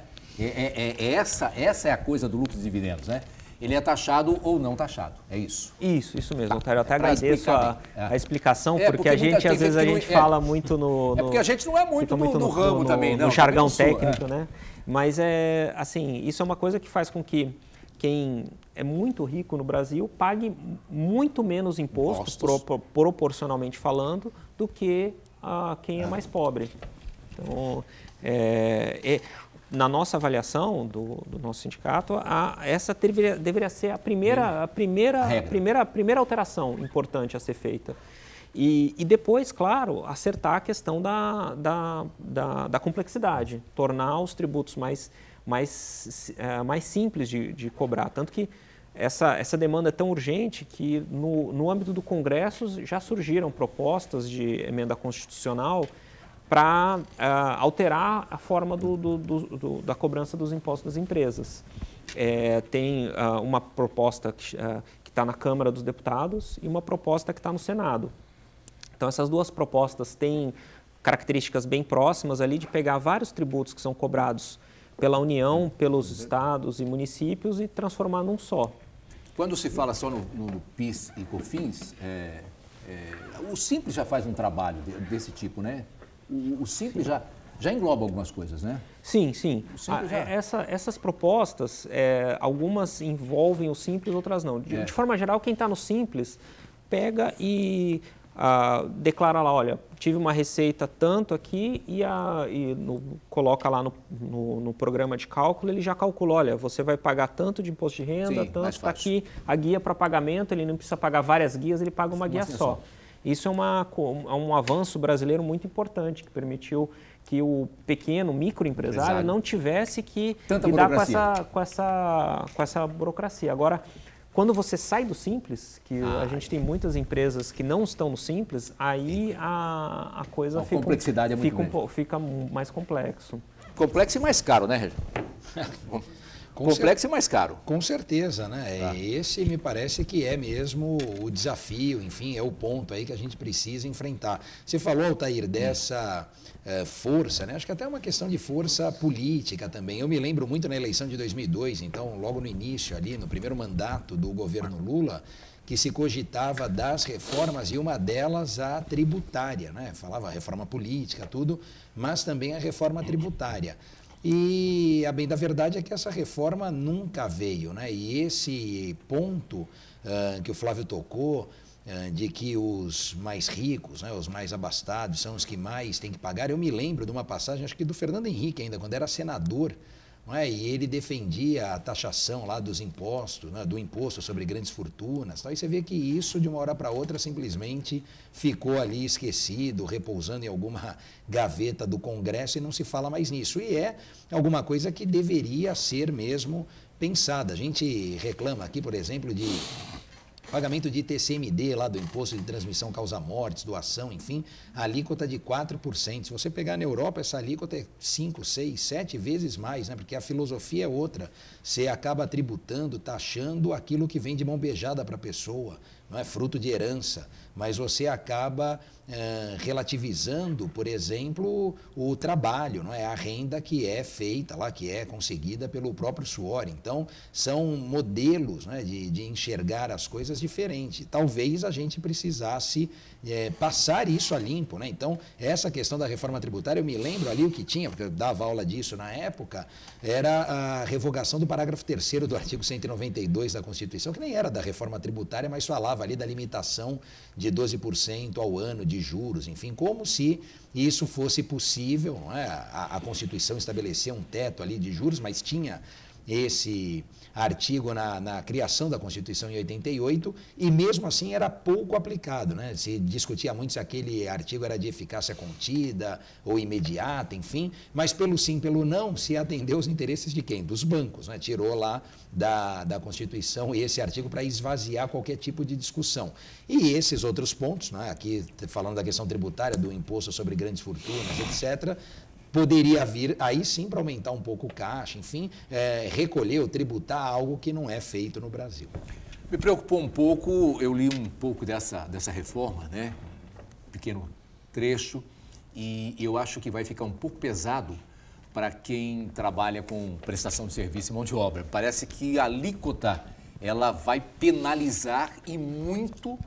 essa é a coisa do lucros e dividendos, né? Ele é taxado ou não taxado, é isso? Isso mesmo, cara. Eu até agradeço a explicação, porque a gente, às vezes, a gente fala muito no... porque a gente não é muito no ramo também, não. No jargão técnico, né? Mas, assim, isso é uma coisa que faz com que quem é muito rico no Brasil pague muito menos impostos, proporcionalmente falando, do que quem é mais pobre. Então, na nossa avaliação do nosso sindicato, essa deveria ser a primeira alteração importante a ser feita. E depois, claro, acertar a questão da complexidade, tornar os tributos mais simples de cobrar. Tanto que essa demanda é tão urgente que no âmbito do Congresso já surgiram propostas de emenda constitucional para alterar a forma da cobrança dos impostos das empresas. Tem uma proposta que está na Câmara dos Deputados e uma proposta que está no Senado. Então, essas duas propostas têm características bem próximas ali de pegar vários tributos que são cobrados pela União, pelos estados e municípios e transformar num só. Quando se fala só no PIS e COFINS, o Simples já faz um trabalho desse tipo, né? O Simples já engloba algumas coisas, né? Sim, sim. Essas propostas, algumas envolvem o Simples, outras não. De forma geral, quem está no Simples pega e declara lá, olha, tive uma receita tanto aqui coloca lá no programa de cálculo, ele já calcula, olha, você vai pagar tanto de imposto de renda, tanto está aqui a guia para pagamento, ele não precisa pagar várias guias, ele paga uma guia só. Isso é um avanço brasileiro muito importante, que permitiu que o pequeno, microempresário não tivesse que lidar com essa burocracia. Agora, quando você sai do Simples, que a gente tem muitas empresas que não estão no Simples, aí a coisa fica mais complexo. Complexo e mais caro, né, Regi? Complexo e mais caro. Com certeza, né? Esse me parece que é mesmo o desafio, enfim, é o ponto aí que a gente precisa enfrentar. Você falou, Altair, dessa força, né? Acho que até é uma questão de força política também. Eu me lembro muito na eleição de 2002, então, logo no início ali, no primeiro mandato do governo Lula, que se cogitava das reformas e uma delas a tributária, né? Falava a reforma política, tudo, mas também a reforma tributária. E a bem da verdade é que essa reforma nunca veio, né? E esse ponto que o Flávio tocou, de que os mais ricos, né, os mais abastados, são os que mais têm que pagar. Eu me lembro de uma passagem, acho que do Fernando Henrique ainda, quando era senador, não é? E ele defendia a taxação lá dos impostos, né, do imposto sobre grandes fortunas. Tal. E você vê que isso, de uma hora para outra, simplesmente ficou ali esquecido, repousando em alguma gaveta do Congresso e não se fala mais nisso. E é alguma coisa que deveria ser mesmo pensada. A gente reclama aqui, por exemplo, de pagamento de ITCMD, lá do Imposto de Transmissão Causa Mortes, doação, enfim, a alíquota de 4%. Se você pegar na Europa, essa alíquota é 5, 6, 7 vezes mais, né? Porque a filosofia é outra. Você acaba tributando, taxando aquilo que vem de mão beijada para a pessoa, não é fruto de herança, mas você acaba relativizando, por exemplo, o trabalho, não é? A renda que é feita lá, que é conseguida pelo próprio suor. Então, são modelos, né, de enxergar as coisas diferentes. Talvez a gente precisasse passar isso a limpo, né? Então, essa questão da reforma tributária, eu me lembro ali o que tinha, porque eu dava aula disso na época, era a revogação do parágrafo 3º do artigo 192 da Constituição, que nem era da reforma tributária, mas falava ali da limitação de 12% ao ano de juros, enfim, como se isso fosse possível, não é? A Constituição estabelecia um teto ali de juros, mas tinha esse artigo na criação da Constituição em 88 e mesmo assim era pouco aplicado, né? Se discutia muito se aquele artigo era de eficácia contida ou imediata, enfim, mas pelo sim, pelo não, se atendeu aos interesses de quem? Dos bancos, né? Tirou lá da Constituição esse artigo para esvaziar qualquer tipo de discussão. E esses outros pontos, né? Aqui falando da questão tributária, do imposto sobre grandes fortunas, etc., poderia vir aí sim para aumentar um pouco o caixa, enfim, recolher ou tributar algo que não é feito no Brasil. Me preocupou um pouco, eu li um pouco dessa reforma, né? Pequeno trecho, e eu acho que vai ficar um pouco pesado para quem trabalha com prestação de serviço e mão de obra. Parece que a alíquota ela vai penalizar e muito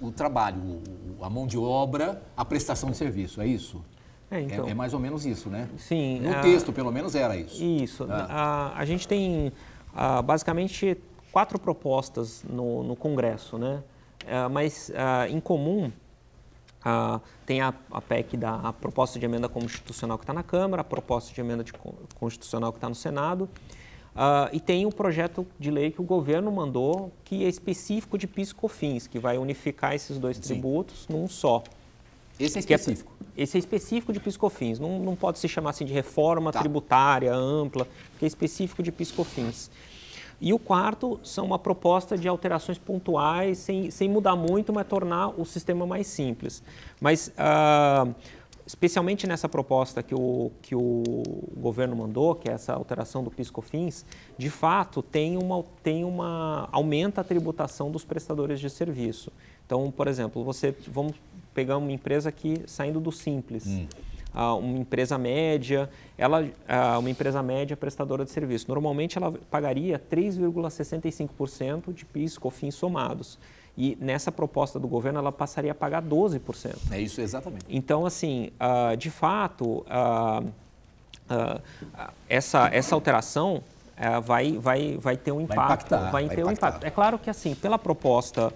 o trabalho, a mão de obra, a prestação de serviço, é isso? Então, é mais ou menos isso, né? Sim. No texto, pelo menos, era isso. Isso. A gente tem, basicamente, 4 propostas no Congresso, né? Mas, em comum, Tem a PEC a proposta de emenda constitucional que está na Câmara, a proposta de emenda constitucional que está no Senado, e tem o projeto de lei que o governo mandou, que é específico de PIS e COFINS, que vai unificar esses dois tributos num só. Esse é específico? Esse é específico de PIS e COFINS, não pode se chamar assim de reforma tributária ampla, porque é específico de PIS e COFINS. E o quarto são uma proposta de alterações pontuais, sem mudar muito, mas tornar o sistema mais simples. Mas, especialmente nessa proposta que o governo mandou, que é essa alteração do PIS/COFINS, de fato aumenta a tributação dos prestadores de serviço. Então, por exemplo, vamos pegar uma empresa aqui saindo do Simples. Uma empresa média, uma empresa média prestadora de serviço. Normalmente ela pagaria 3,65% de PIS, COFINS somados. E nessa proposta do governo ela passaria a pagar 12%. É isso exatamente. Então, assim, de fato, essa alteração vai ter um impacto. Vai ter um impacto. É claro que, assim, pela proposta,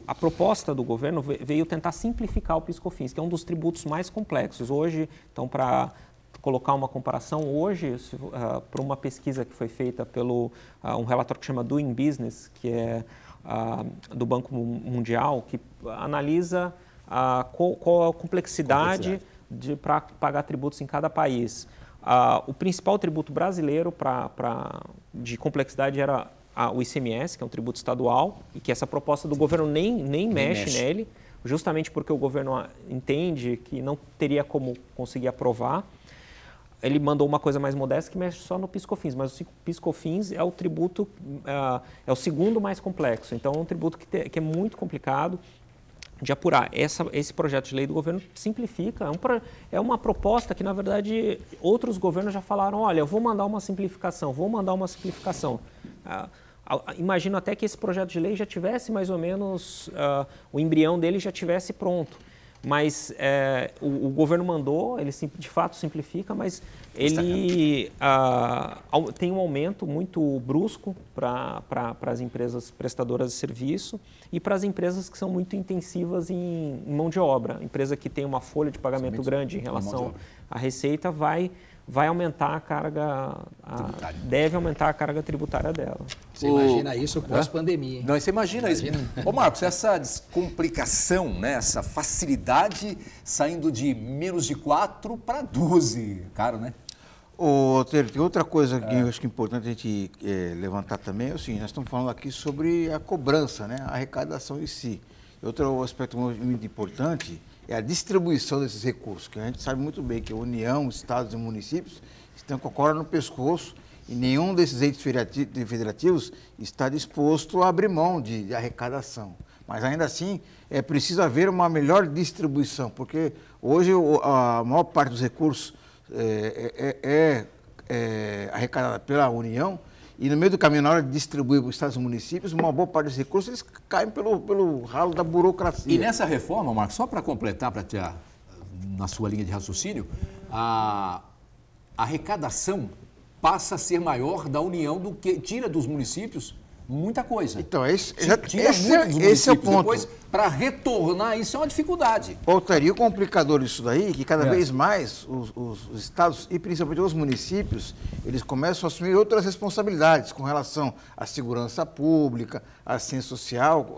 a proposta do governo veio tentar simplificar o PIS/COFINS, que é um dos tributos mais complexos. Hoje, então, para colocar uma comparação, hoje, por uma pesquisa que foi feita pelo um relatório que chama Doing Business, que é do Banco Mundial, que analisa qual a complexidade para pagar tributos em cada país. O principal tributo brasileiro de complexidade era o ICMS, que é um tributo estadual, e que essa proposta do governo nem mexe nele, justamente porque o governo entende que não teria como conseguir aprovar. Ele mandou uma coisa mais modesta que mexe só no PIS/COFINS, mas o PIS/COFINS é o tributo, é o segundo mais complexo. Então, é um tributo que é muito complicado de apurar. Esse projeto de lei do governo simplifica. É uma proposta que, na verdade, outros governos já falaram, olha, eu vou mandar uma simplificação. Imagino até que esse projeto de lei já tivesse mais ou menos, o embrião dele já tivesse pronto. Mas o governo mandou, ele de fato simplifica, mas ele tem um aumento muito brusco para as empresas prestadoras de serviço e para as empresas que são muito intensivas em mão de obra. A empresa que tem uma folha de pagamento grande em relação à receita vai aumentar a carga, deve aumentar a carga tributária dela. Você imagina isso pós-pandemia, hein? Não, você imagina isso. Ô Marcos, essa descomplicação, né, essa facilidade saindo de menos de 4 para 12, caro, né? Tem outra coisa que eu acho que é importante a gente levantar também, é o seguinte, nós estamos falando aqui sobre a cobrança, né, a arrecadação em si. Outro aspecto muito importante é a distribuição desses recursos, que a gente sabe muito bem que a União, estados e municípios estão com a corda no pescoço e nenhum desses entes federativos está disposto a abrir mão de arrecadação. Mas ainda assim é preciso haver uma melhor distribuição, porque hoje a maior parte dos recursos é arrecadada pela União e no meio do caminho, na hora de distribuir para os estados e municípios, uma boa parte dos recursos eles caem pelo ralo da burocracia. E nessa reforma, Marcos, só para completar, na sua linha de raciocínio, a arrecadação passa a ser maior da União do que tira dos municípios muita coisa. Então, esse é o ponto. Depois, para retornar, isso é uma dificuldade. Voltaria o complicador disso daí, que cada vez mais os estados e principalmente os municípios, eles começam a assumir outras responsabilidades com relação à segurança pública, à assistência social,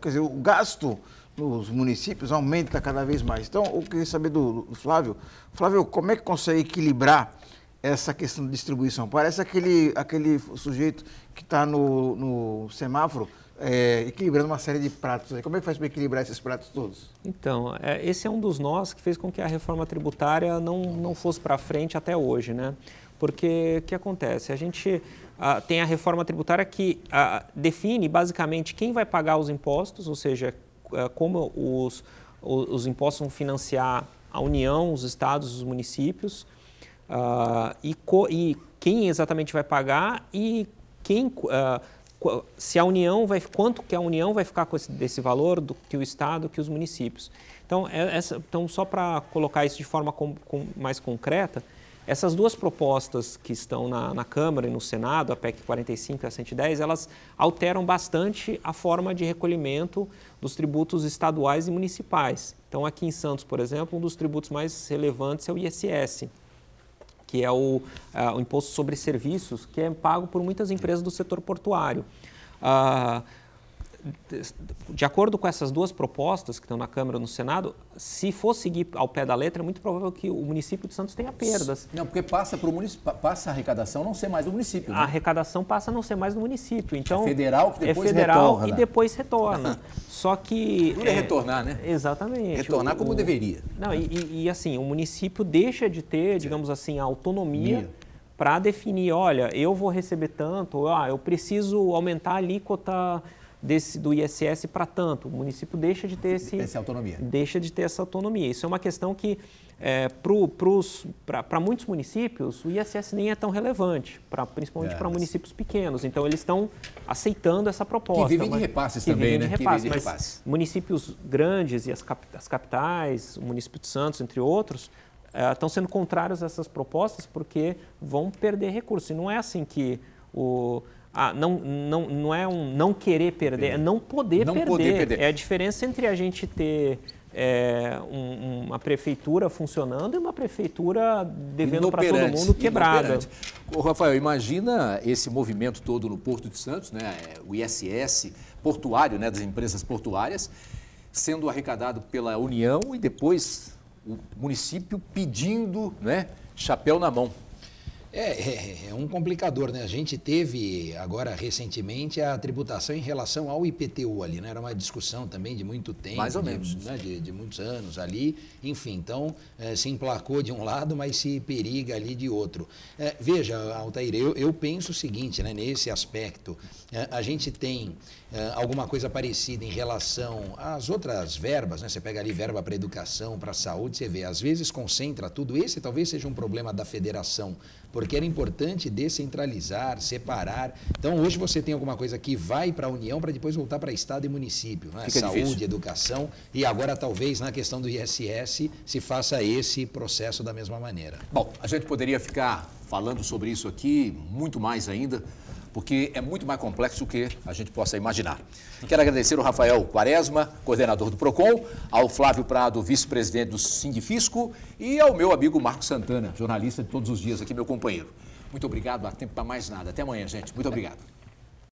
quer dizer, o gasto nos municípios aumenta cada vez mais. Então, eu queria saber do Flávio. Flávio, como é que consegue equilibrar essa questão de distribuição? Parece aquele sujeito que está no semáforo equilibrando uma série de pratos. Como é que faz para equilibrar esses pratos todos? Então, esse é um dos nós que fez com que a reforma tributária não fosse para frente até hoje, né? Porque o que acontece? A gente tem a reforma tributária que define basicamente quem vai pagar os impostos, ou seja, como os impostos vão financiar a União, os estados, os municípios, e quem exatamente vai pagar e se a União quanto que a União vai ficar desse valor do que o Estado, que os municípios. Então, só para colocar isso de forma mais concreta, Essas duas propostas que estão na Câmara e no Senado, a PEC 45 e a 110, elas alteram bastante a forma de recolhimento dos tributos estaduais e municipais. Então, aqui em Santos, por exemplo, um dos tributos mais relevantes é o ISS, que é o Imposto sobre Serviços, que é pago por muitas empresas do setor portuário. De acordo com essas duas propostas que estão na Câmara e no Senado, se for seguir ao pé da letra, é muito provável que o município de Santos tenha perdas. Não, porque passa a arrecadação não ser mais do município, né? A arrecadação passa a não ser mais do município. Então, é federal que depois retorna. E depois retorna. Só que... Tudo é retornar, né? Exatamente. Retornar como deveria. Não, e assim, o município deixa de ter, digamos assim, a autonomia para definir, olha, eu vou receber tanto, eu preciso aumentar a alíquota do ISS para tanto. O município deixa de ter essa autonomia. Deixa de ter essa autonomia. Isso é uma questão que, para muitos municípios, o ISS nem é tão relevante, principalmente para municípios pequenos. Então, eles estão aceitando essa proposta. Que vivem de repasses também, né? Mas municípios grandes e as capitais, o município de Santos, entre outros, estão sendo contrários a essas propostas porque vão perder recursos. E não é assim que não é um não querer perder, é não poder perder. É a diferença entre a gente ter uma prefeitura funcionando e uma prefeitura devendo para todo mundo quebrada. Ô, Rafael, imagina esse movimento todo no Porto de Santos, né? O ISS portuário, né, das empresas portuárias, sendo arrecadado pela União e depois o município pedindo, né, chapéu na mão. É um complicador, né? A gente teve agora recentemente a tributação em relação ao IPTU ali, né? Era uma discussão também de muito tempo. Mais ou menos. De muitos anos ali. Enfim, então se emplacou de um lado, mas se periga ali de outro. Veja, Altair, eu penso o seguinte, né? Nesse aspecto, a gente tem alguma coisa parecida em relação às outras verbas, né? Você pega ali verba para educação, para saúde, você vê, às vezes concentra tudo. Esse talvez seja um problema da federação, porque era importante descentralizar, separar. Então, hoje você tem alguma coisa que vai para a União para depois voltar para Estado e município, né? Saúde, difícil. Educação, e agora talvez na questão do ISS se faça esse processo da mesma maneira. Bom, a gente poderia ficar falando sobre isso aqui muito mais ainda, porque é muito mais complexo do que a gente possa imaginar. Quero agradecer ao Rafael Quaresma, coordenador do PROCON, ao Flávio Prado, vice-presidente do Sindifisco, e ao meu amigo Marcos Santana, jornalista de todos os dias aqui, meu companheiro. Muito obrigado, não há tempo para mais nada. Até amanhã, gente. Muito obrigado.